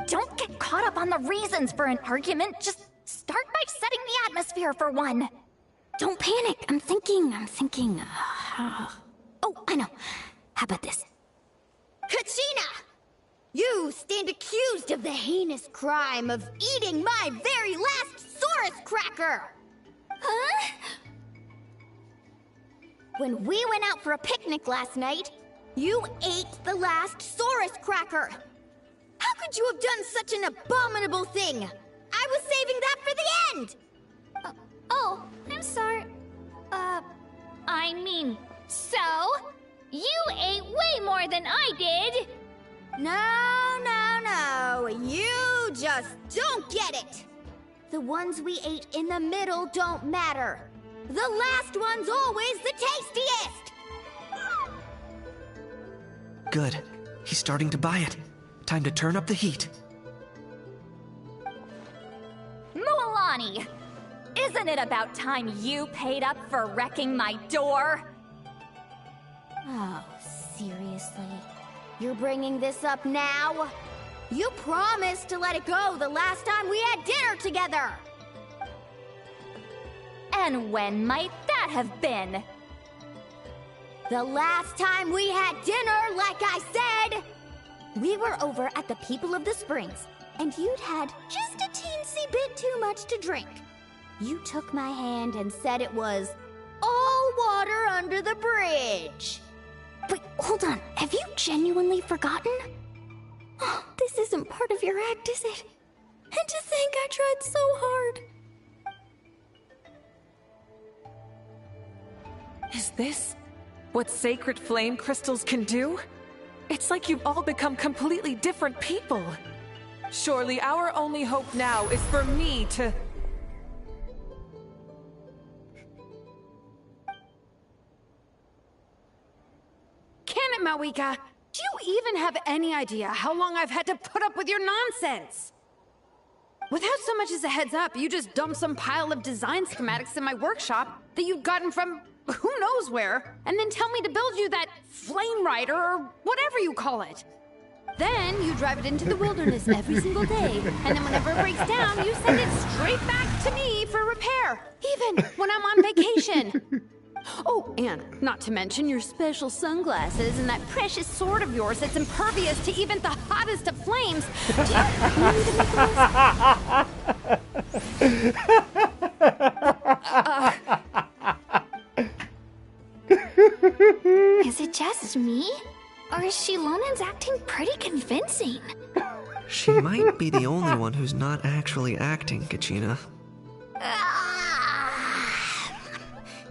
Don't get caught up on the reasons for an argument. Just start by setting the atmosphere for one. Don't panic. I'm thinking. Oh, I know. How about this? Kachina! You stand accused of the heinous crime of eating my very last Saurus cracker! Huh? When we went out for a picnic last night, you ate the last Saurus cracker! How could you have done such an abominable thing? I was saving that for the end! Oh, I'm sorry. I mean, so? You ate way more than I did! No. You just don't get it! The ones we ate in the middle don't matter. The last one's always the tastiest! Good. He's starting to buy it. Time to turn up the heat. Mualani! Isn't it about time you paid up for wrecking my door? Oh, seriously? You're bringing this up now? You promised to let it go the last time we had dinner together! And when might that have been? The last time we had dinner, like I said! We were over at the People of the Springs, and you'd had just a teensy bit too much to drink. You took my hand and said it was all water under the bridge. Wait, hold on. Have you genuinely forgotten? Oh, this isn't part of your act, is it? And to think I tried so hard. Is this what sacred flame crystals can do? It's like you've all become completely different people. Surely our only hope now is for me to... Can it, Mawika? Do you even have any idea how long I've had to put up with your nonsense? Without so much as a heads up, you just dumped some pile of design schematics in my workshop that you'd gotten from who knows where, and then tell me to build you that flame rider or whatever you call it. Then you drive it into the wilderness every single day, and then whenever it breaks down, you send it straight back to me for repair, even when I'm on vacation. Oh, and not to mention your special sunglasses and that precious sword of yours that's impervious to even the hottest of flames. Do you need Is it just me? Or is Shilonen's acting pretty convincing? She might be the only one who's not actually acting, Kachina.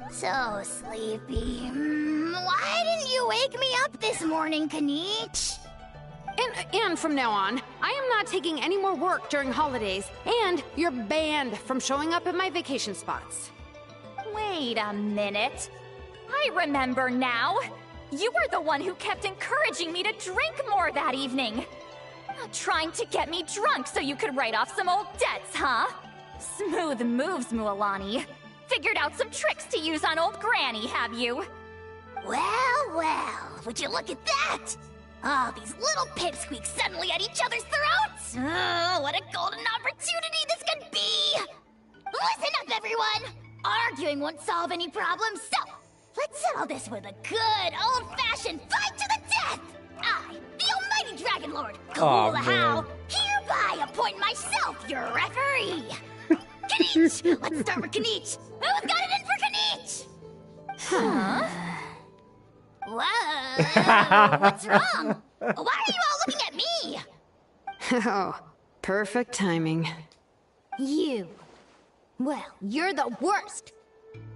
So sleepy. Why didn't you wake me up this morning, Kanich? And from now on, I am not taking any more work during holidays, and you're banned from showing up at my vacation spots. Wait a minute. I remember now. You were the one who kept encouraging me to drink more that evening. Trying to get me drunk so you could write off some old debts, huh? Smooth moves, Mualani. Figured out some tricks to use on old Granny, have you? Well, would you look at that? Oh, these little pipsqueaks suddenly at each other's throats! Oh, what a golden opportunity this could be! Listen up, everyone! Arguing won't solve any problems, so let's settle this with a good, old-fashioned fight to the death! I, the almighty Dragon Lord, Cool How, hereby appoint myself your referee! Kanich! Let's start with Kanich! Who's got it in for Kanich? Huh? Whoa! What's wrong? Why are you all looking at me? Oh, perfect timing. You. Well, you're the worst.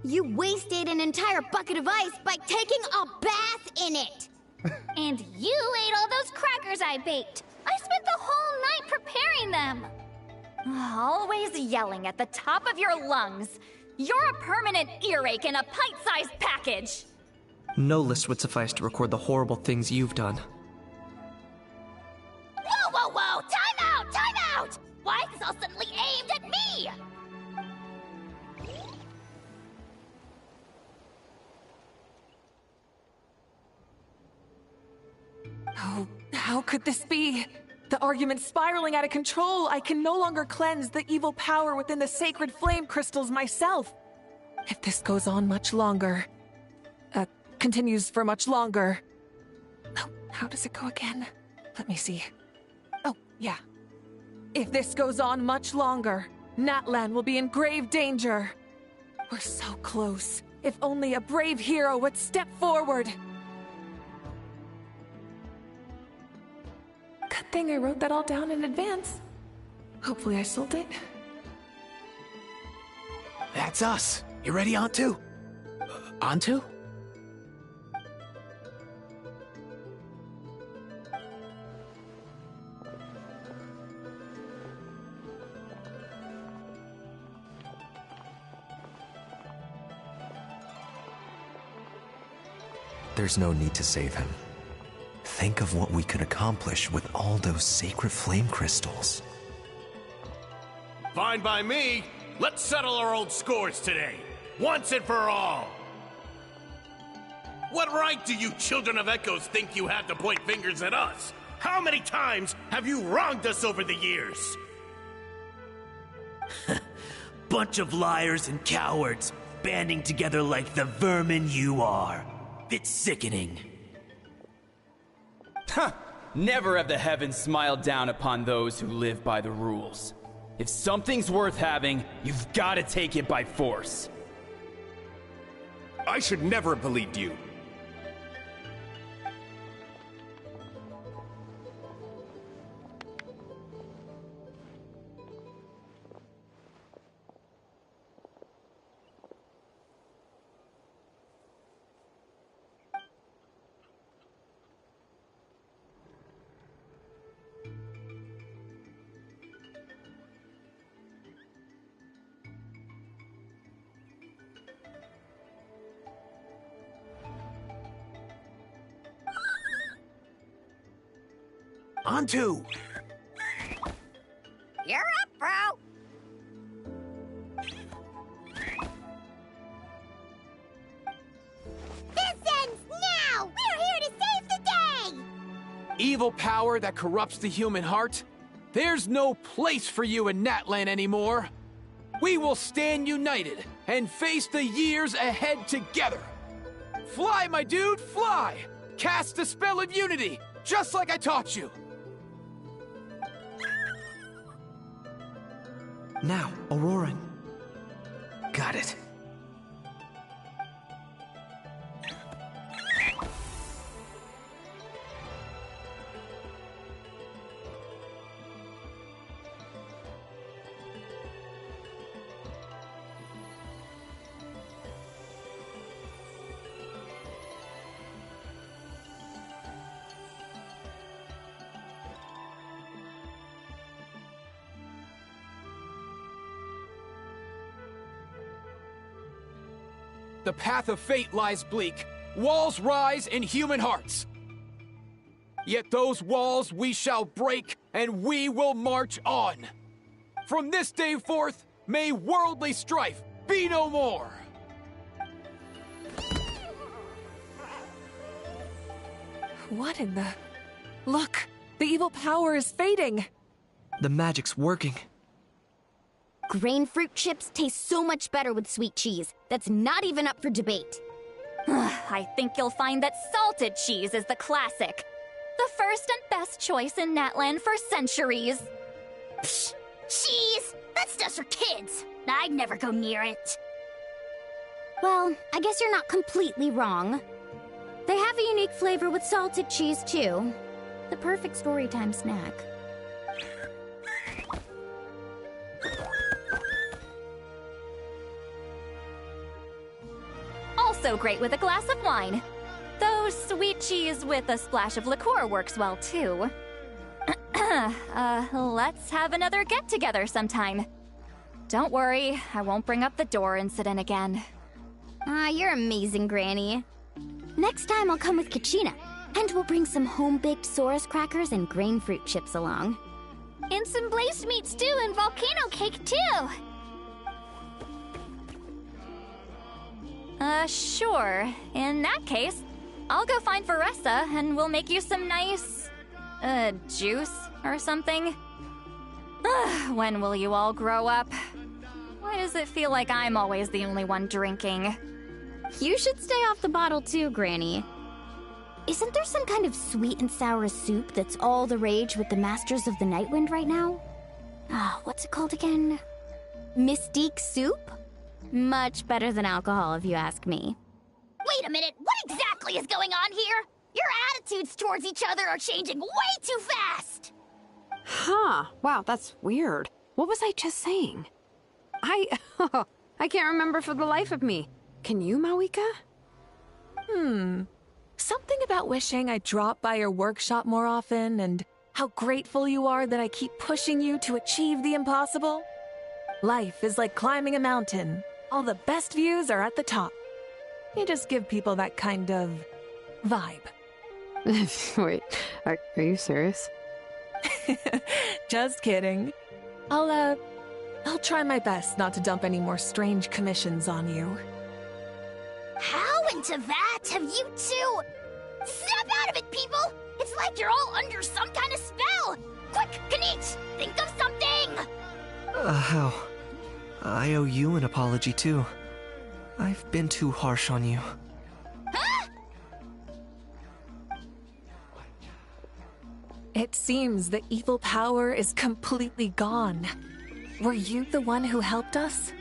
You wasted an entire bucket of ice by taking a bath in it. And you ate all those crackers I baked. I spent the whole night preparing them. Always yelling at the top of your lungs. You're a permanent earache in a pint-sized package. No list would suffice to record the horrible things you've done. Whoa! Time out! Time out! Why is this all suddenly aimed at me? Oh, how could this be? The argument's spiraling out of control. I can no longer cleanse the evil power within the sacred flame crystals myself. If this goes on much longer... continues for much longer... Oh, how does it go again? Let me see. Oh, yeah. If this goes on much longer, Natlan will be in grave danger. We're so close. If only a brave hero would step forward. Good thing I wrote that all down in advance. Hopefully I sold it. That's us. You ready, Antu? Antu? There's no need to save him. Think of what we could accomplish with all those sacred flame crystals. Fine by me. Let's settle our old scores today. Once and for all. What right do you children of Echoes think you have to point fingers at us? How many times have you wronged us over the years? Bunch of liars and cowards. banding together like the vermin you are. It's sickening. Huh! Never have the heavens smiled down upon those who live by the rules. If something's worth having, you've got to take it by force. I should never have believed you. Onto! You're up, bro! This ends now! We're here to save the day! Evil power that corrupts the human heart? There's no place for you in Natlan anymore. We will stand united and face the years ahead together. Fly, my dude, fly! Cast the spell of unity, just like I taught you. Now, Aurora. Got it. The path of fate lies bleak. Walls rise in human hearts. Yet those walls we shall break, and we will march on. From this day forth, may worldly strife be no more. What in the... Look! The evil power is fading! The magic's working. Grain fruit chips taste so much better with sweet cheese. That's not even up for debate. I think you'll find that salted cheese is the classic. The first and best choice in Natlan for centuries. Psh! Cheese! That stuff's for kids! I'd never go near it. Well, I guess you're not completely wrong. They have a unique flavor with salted cheese, too. The perfect storytime snack. Also great with a glass of wine. Though sweet cheese with a splash of liqueur works well, too. Let's have another get-together sometime. Don't worry, I won't bring up the door incident again. You're amazing, Granny. Next time I'll come with Kachina, and we'll bring some home-baked Saurus crackers and grain fruit chips along. And some blazed meat stew and volcano cake, too! Sure. In that case, I'll go find Varessa and we'll make you some nice... juice or something. When will you all grow up? Why does it feel like I'm always the only one drinking? You should stay off the bottle too, Granny. Isn't there some kind of sweet and sour soup that's all the rage with the Masters of the Nightwind right now? What's it called again? Mystique soup? Much better than alcohol, if you ask me. Wait a minute, what exactly is going on here? Your attitudes towards each other are changing way too fast! Huh. Wow, that's weird. What was I just saying? I can't remember for the life of me. Can you, Mawika? Something about wishing I'd drop by your workshop more often and how grateful you are that I keep pushing you to achieve the impossible. Life is like climbing a mountain. All the best views are at the top. You just give people that kind of vibe. Wait, are you serious? Just kidding. I'll try my best not to dump any more strange commissions on you. How into that have you two... Snap out of it, people! It's like you're all under some kind of spell! Quick, Kanich, think of something! How? I owe you an apology, too. I've been too harsh on you. It seems the evil power is completely gone. Were you the one who helped us?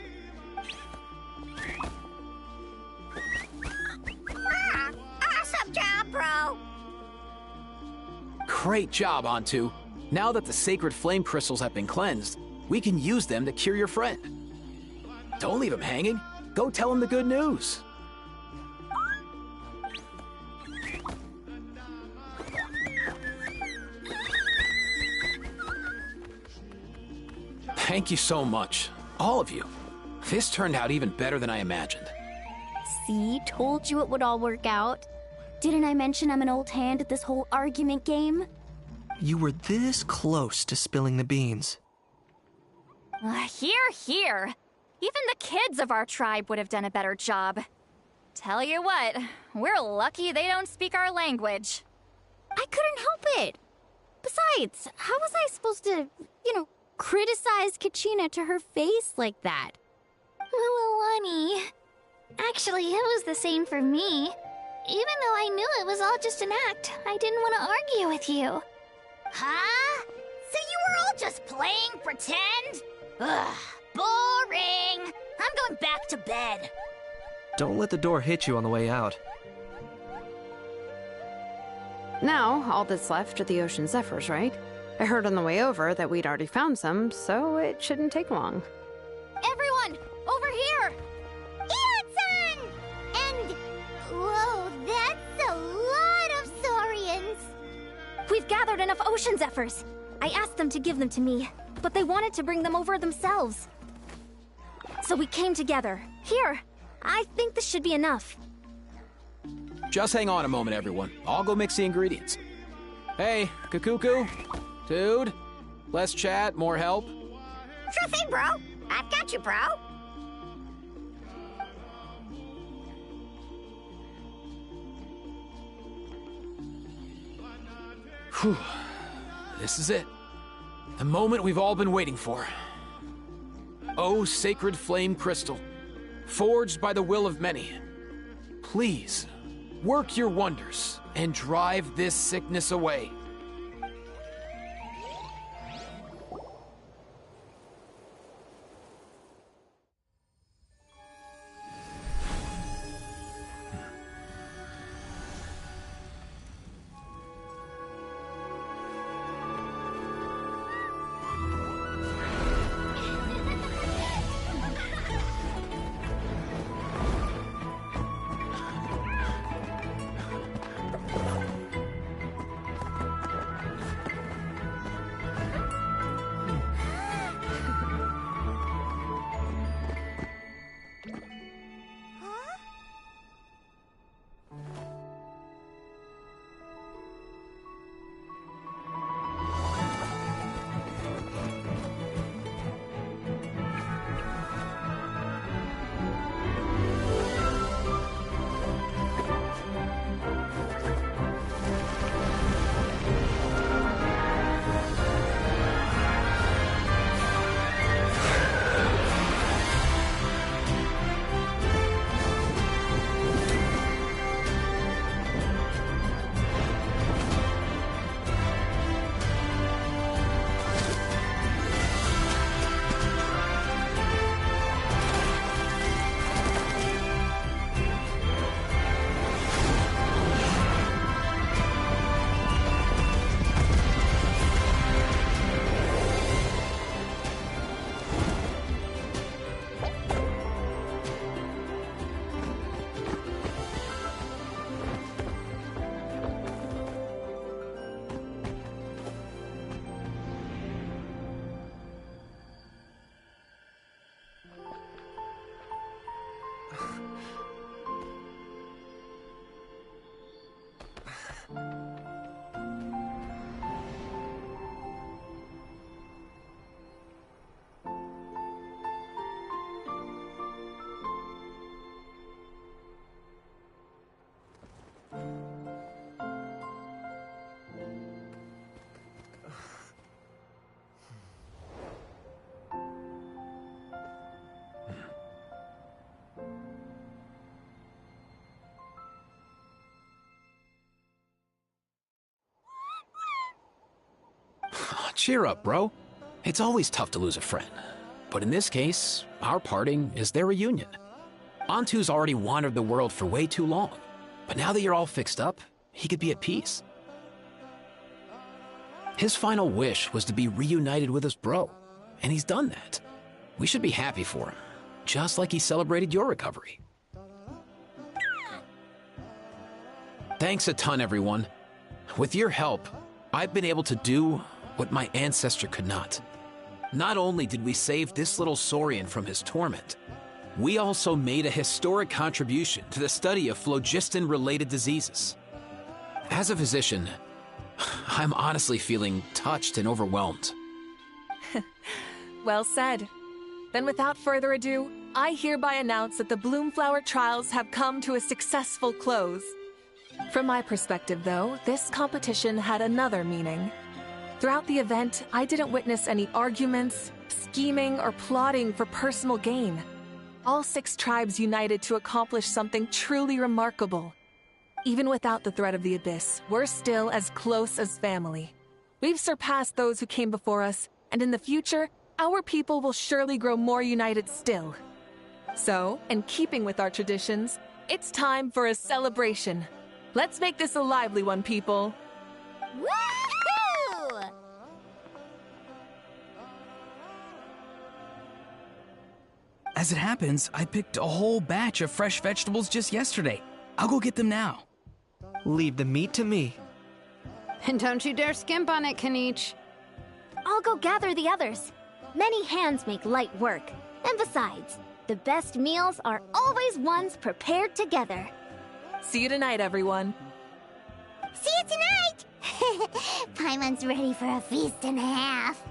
Awesome job, bro! Great job, Antu. Now that the sacred flame crystals have been cleansed, we can use them to cure your friend. Don't leave him hanging. Go tell him the good news. Thank you so much. All of you. This turned out even better than I imagined. See, told you it would all work out. Didn't I mention I'm an old hand at this whole argument game? You were this close to spilling the beans. Hear, hear. Even the kids of our tribe would have done a better job. Tell you what, we're lucky they don't speak our language. I couldn't help it. Besides, how was I supposed to, criticize Kachina to her face like that? Lonnie. Actually, it was the same for me. Even though I knew it was all just an act, I didn't want to argue with you. Huh? So you were all just playing pretend? Ugh, boring. I'm going back to bed. Don't let the door hit you on the way out. Now, all that's left are the ocean zephyrs, right? I heard on the way over that we'd already found some, so it shouldn't take long. Everyone, over here! Eon-san! And... whoa, that's a lot of saurians. We've gathered enough ocean zephyrs. I asked them to give them to me, but they wanted to bring them over themselves. So we came together. Here, I think this should be enough. Just hang on a moment, everyone. I'll go mix the ingredients. Hey, Kakuku, dude, less chat, more help. Sure thing, bro. I've got you, bro. Whew. This is it. The moment we've all been waiting for. Oh, sacred flame crystal, forged by the will of many. Please, work your wonders and drive this sickness away. Cheer up, bro. It's always tough to lose a friend. But in this case, our parting is their reunion. Antu's already wandered the world for way too long. But now that you're all fixed up, he could be at peace. His final wish was to be reunited with his bro, and he's done that. We should be happy for him, just like he celebrated your recovery. Thanks a ton, everyone. With your help, I've been able to do what my ancestor could not. Not only did we save this little Saurian from his torment, we also made a historic contribution to the study of phlogiston-related diseases. As a physician, I'm honestly feeling touched and overwhelmed. Well said. Then without further ado, I hereby announce that the Bloomflower trials have come to a successful close. From my perspective, though, this competition had another meaning. Throughout the event, I didn't witness any arguments, scheming, or plotting for personal gain. All 6 tribes united to accomplish something truly remarkable. Even without the threat of the Abyss, we're still as close as family. We've surpassed those who came before us, and in the future, our people will surely grow more united still. So, in keeping with our traditions, it's time for a celebration. Let's make this a lively one, people. Woohoo! As it happens, I picked a whole batch of fresh vegetables just yesterday. I'll go get them now. Leave the meat to me. And don't you dare skimp on it, Kanich. I'll go gather the others. Many hands make light work. And besides, the best meals are always ones prepared together. See you tonight, everyone. See you tonight! Paimon's ready for a feast and a half.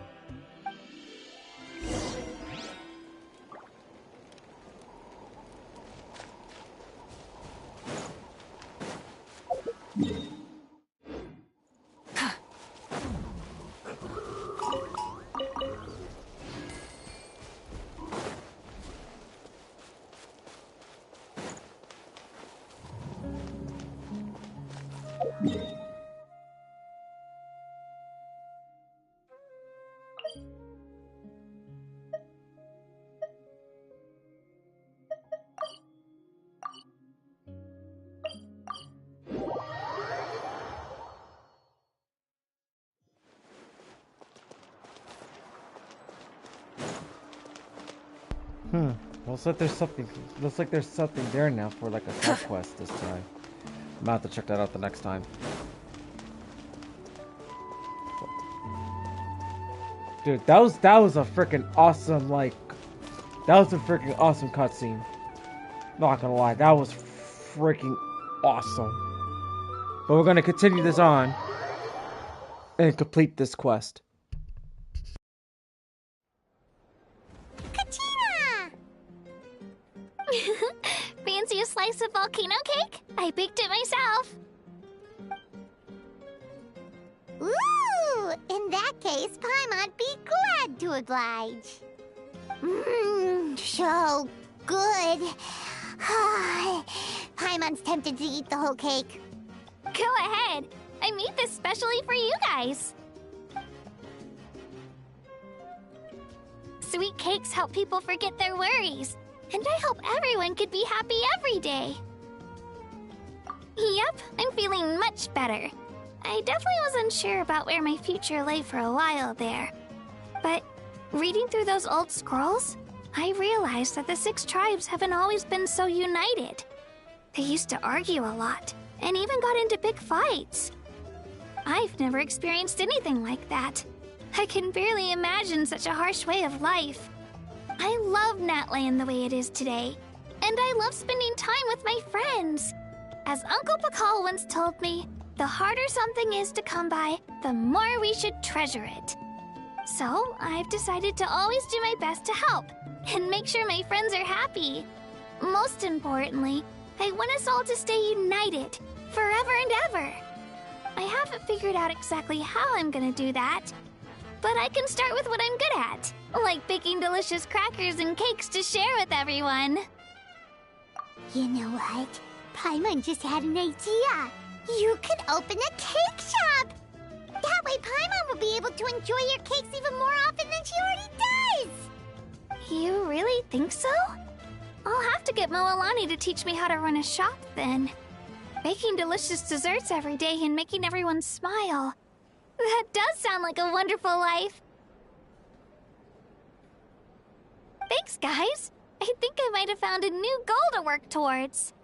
Looks like there's something there now for like a side quest this time. I'm gonna have to check that out the next time. Dude, that was a freaking awesome awesome cutscene. Not gonna lie, that was freaking awesome. But we're gonna continue this on and complete this quest. Fancy a slice of volcano cake? I baked it myself. Ooh! In that case, Paimon'd be glad to oblige. Mmm, so good. Paimon's tempted to eat the whole cake. Go ahead. I made this specially for you guys. Sweet cakes help people forget their worries. And I hope everyone could be happy every day. Yep, I'm feeling much better. I definitely wasn't sure about where my future lay for a while there. But reading through those old scrolls, I realized that the 6 tribes haven't always been so united. They used to argue a lot, and even got into big fights. I've never experienced anything like that. I can barely imagine such a harsh way of life. I love Natland the way it is today, and I love spending time with my friends. As Uncle Pakal once told me, the harder something is to come by, the more we should treasure it. So, I've decided to always do my best to help, and make sure my friends are happy. Most importantly, I want us all to stay united, forever and ever. I haven't figured out exactly how I'm gonna do that, but I can start with what I'm good at, like baking delicious crackers and cakes to share with everyone. You know what? Paimon just had an idea. You could open a cake shop. That way Paimon will be able to enjoy your cakes even more often than she already does! You really think so? I'll have to get Moalani to teach me how to run a shop then. Baking delicious desserts every day and making everyone smile. That does sound like a wonderful life. Thanks, guys. I think I might have found a new goal to work towards.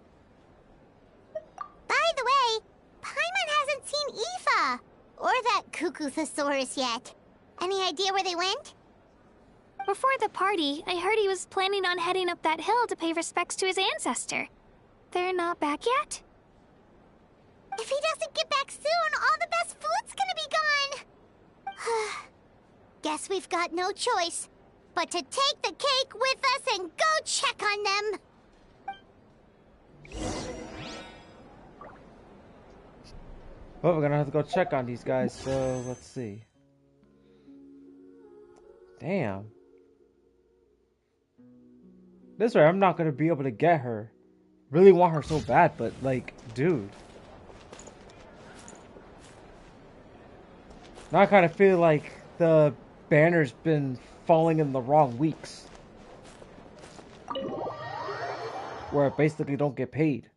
By the way, Paimon hasn't seen Aoife, or that Cuckoo-thosaurus yet. Any idea where they went? Before the party, I heard he was planning on heading up that hill to pay respects to his ancestor. They're not back yet? If he doesn't get back soon, all the best food's gonna be gone! Guess we've got no choice but to take the cake with us and go check on them! Well, we're gonna have to go check on these guys, so let's see. Damn. This way, I'm not gonna be able to get her. Really want her so bad, but like, dude. Now I kind of feel like the banner's been falling in the wrong weeks. Where I basically don't get paid.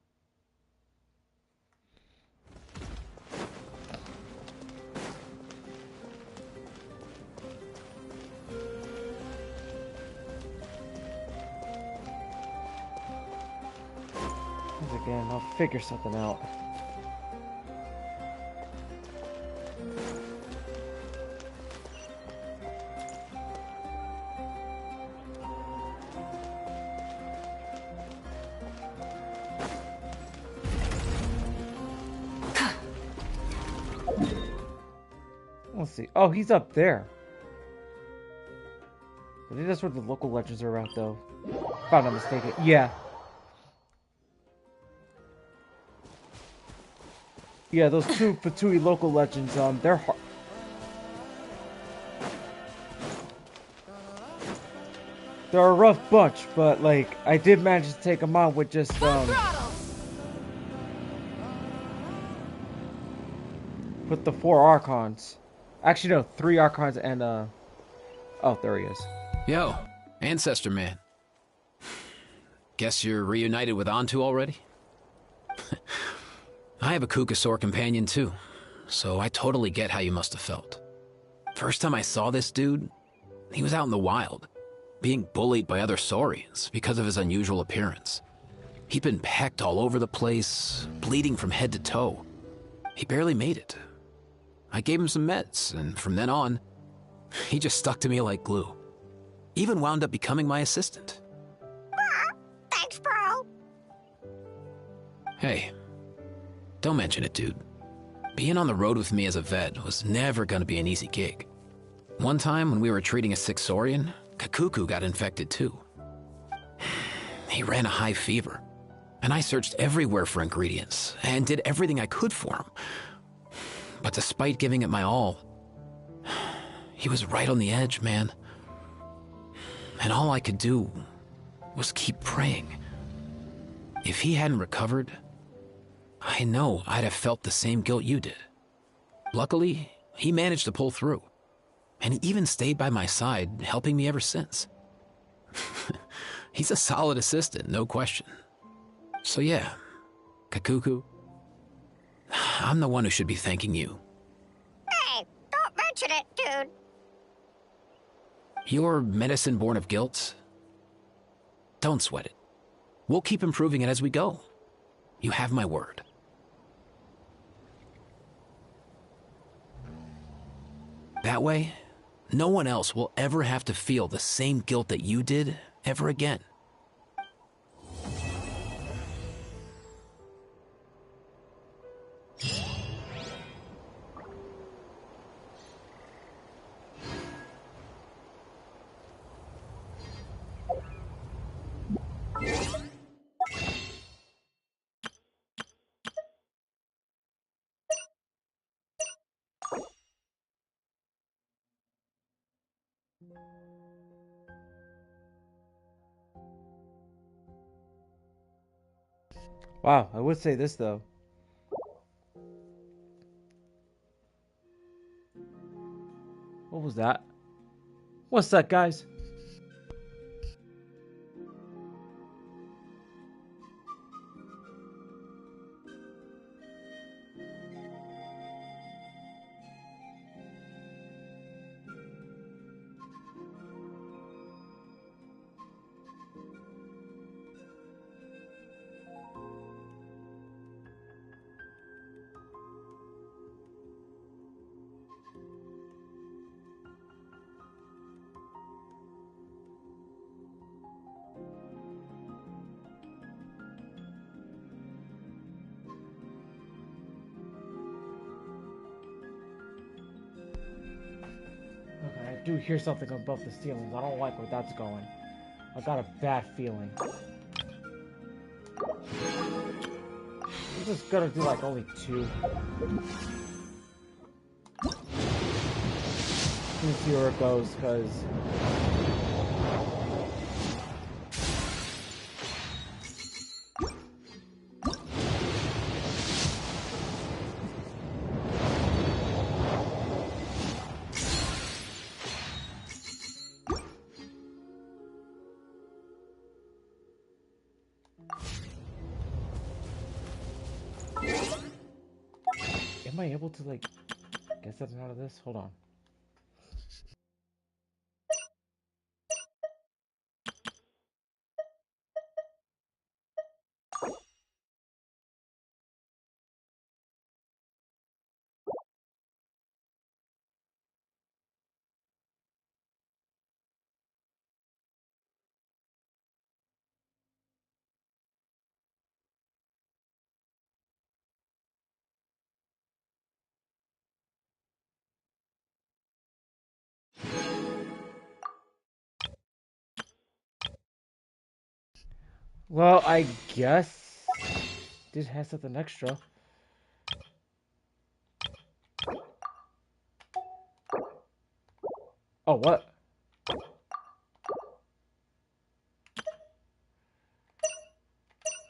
Again, I'll figure something out. Let's see. Oh, he's up there. I think that's where the local legends are at, though. If I'm not mistaken. Yeah. Yeah, those two Fatui local legends, they're hard. They're a rough bunch, but, like, I did manage to take them out with just, with the 4 Archons. Actually, no, 3 Archons and, oh, there he is. Yo, Ancestor Man. Guess you're reunited with Antu already? I have a Kukasaur companion too, so I totally get how you must have felt. First time I saw this dude, he was out in the wild, being bullied by other saurians because of his unusual appearance. He'd been pecked all over the place, bleeding from head to toe. He barely made it. I gave him some meds, and from then on, he just stuck to me like glue. Even wound up becoming my assistant. Thanks, bro. Hey. Don't mention it, dude. Being on the road with me as a vet was never gonna be an easy gig. One time when we were treating a sick saurian, Kakuku got infected too. He ran a high fever, and I searched everywhere for ingredients and did everything I could for him. But despite giving it my all, he was right on the edge, man. And all I could do was keep praying. If he hadn't recovered, I know I'd have felt the same guilt you did. Luckily, he managed to pull through, and he even stayed by my side, helping me ever since. He's a solid assistant, no question. So yeah, Kakuku, I'm the one who should be thanking you. Hey, don't mention it, dude. Your medicine born of guilt? Don't sweat it. We'll keep improving it as we go. You have my word. That way, no one else will ever have to feel the same guilt that you did ever again. Wow, I would say this though. was that? What's that, guys? Okay, I do hear something above the ceilings. I don't like where that's going. I got a bad feeling. I'm just gonna do like only 2. Let's see where it goes, cause am I able to like get something out of this? Hold on. Well, I guess this has something extra. Oh, what?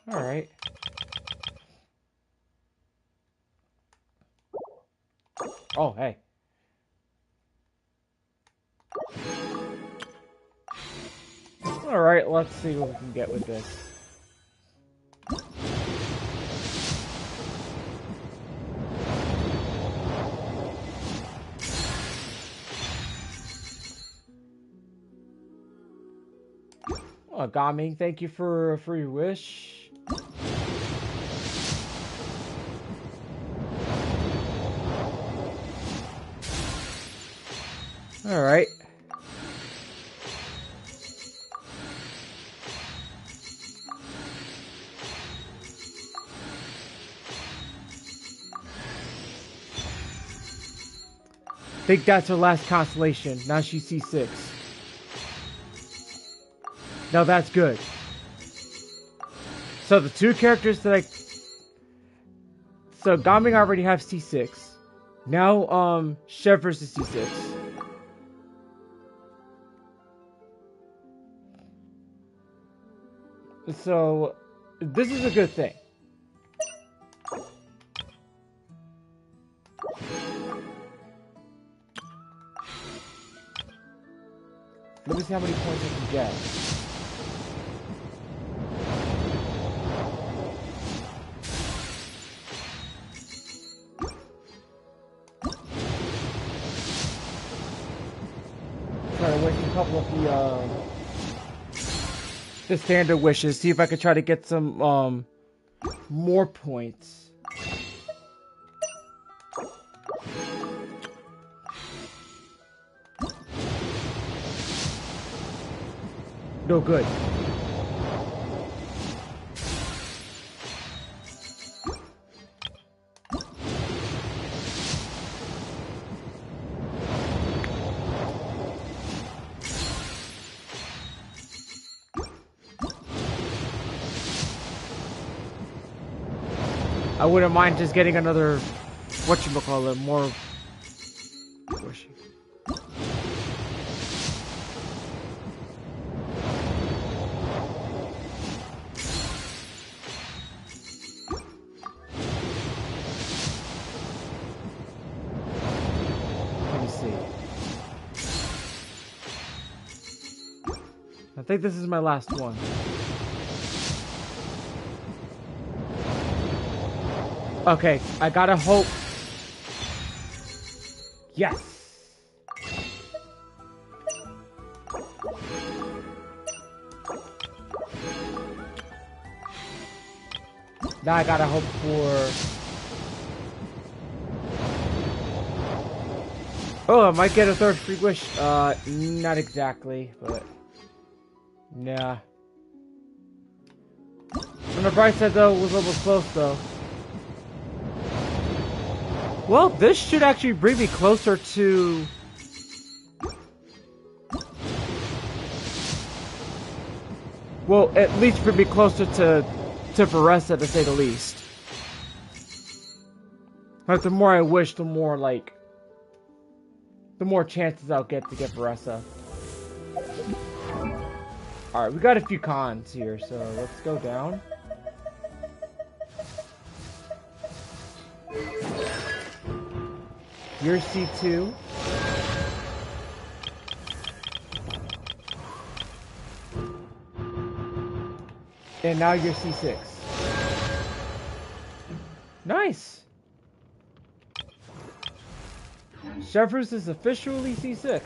All right. Oh, hey. All right, let's see what we can get with this. Oh, Gami, thank you for your wish. All right. Think that's her last constellation. Now she's C6. Now that's good. So the 2 characters that I... So Gaming already have C6. Now, Chef versus C6. So, this is a good thing. Let me see how many points I can get. Try to waste a couple of the standard wishes. See if I can try to get some more points. No good. I wouldn't mind just getting another, whatchamacallit, more wishing. Let me see. I think this is my last one. Okay, I gotta hope. Yes! Now I gotta hope for... Oh, I might get a third free wish. Not exactly, but... Nah. On the bright side, though, it was a little close, though. Well, this should actually bring me closer to... Well, at least bring me closer to Veressa, to say the least. But the more I wish, the more, like... the more chances I'll get to get Veressa. Alright, we got a few cons here, so let's go down. You're C2. And now you're C6. Nice! Chevreuse is officially C6.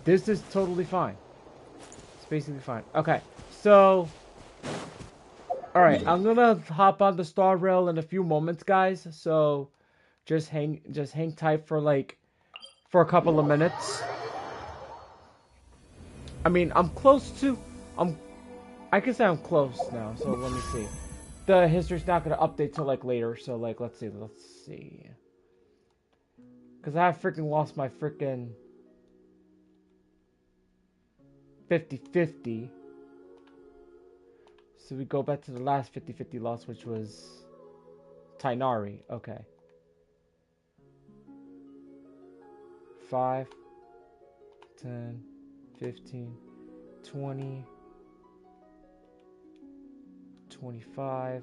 This is totally fine. It's basically fine. Okay, so... Alright, I'm gonna hop on the Star Rail in a few moments, guys. So, just hang tight for, like, for a couple of minutes. I mean, I'm close to... I can say I'm close now, so let me see. The history's not gonna update till, like, later, so, like, let's see. Because I have freaking lost my freaking... 50-50. So we go back to the last 50-50 loss, which was Tainari. Okay. 5, 10, 15, 20, 25.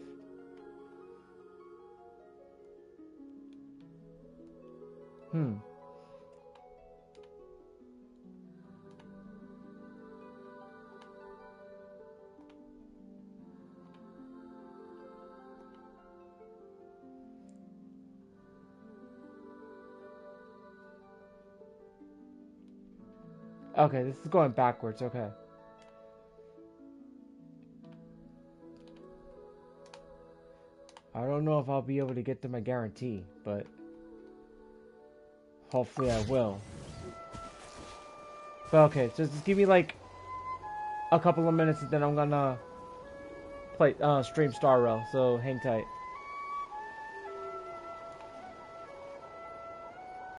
Okay, this is going backwards, okay. I don't know if I'll be able to get to my guarantee, but hopefully I will. But okay, so just give me like a couple of minutes and then I'm gonna play stream Star Rail, so hang tight.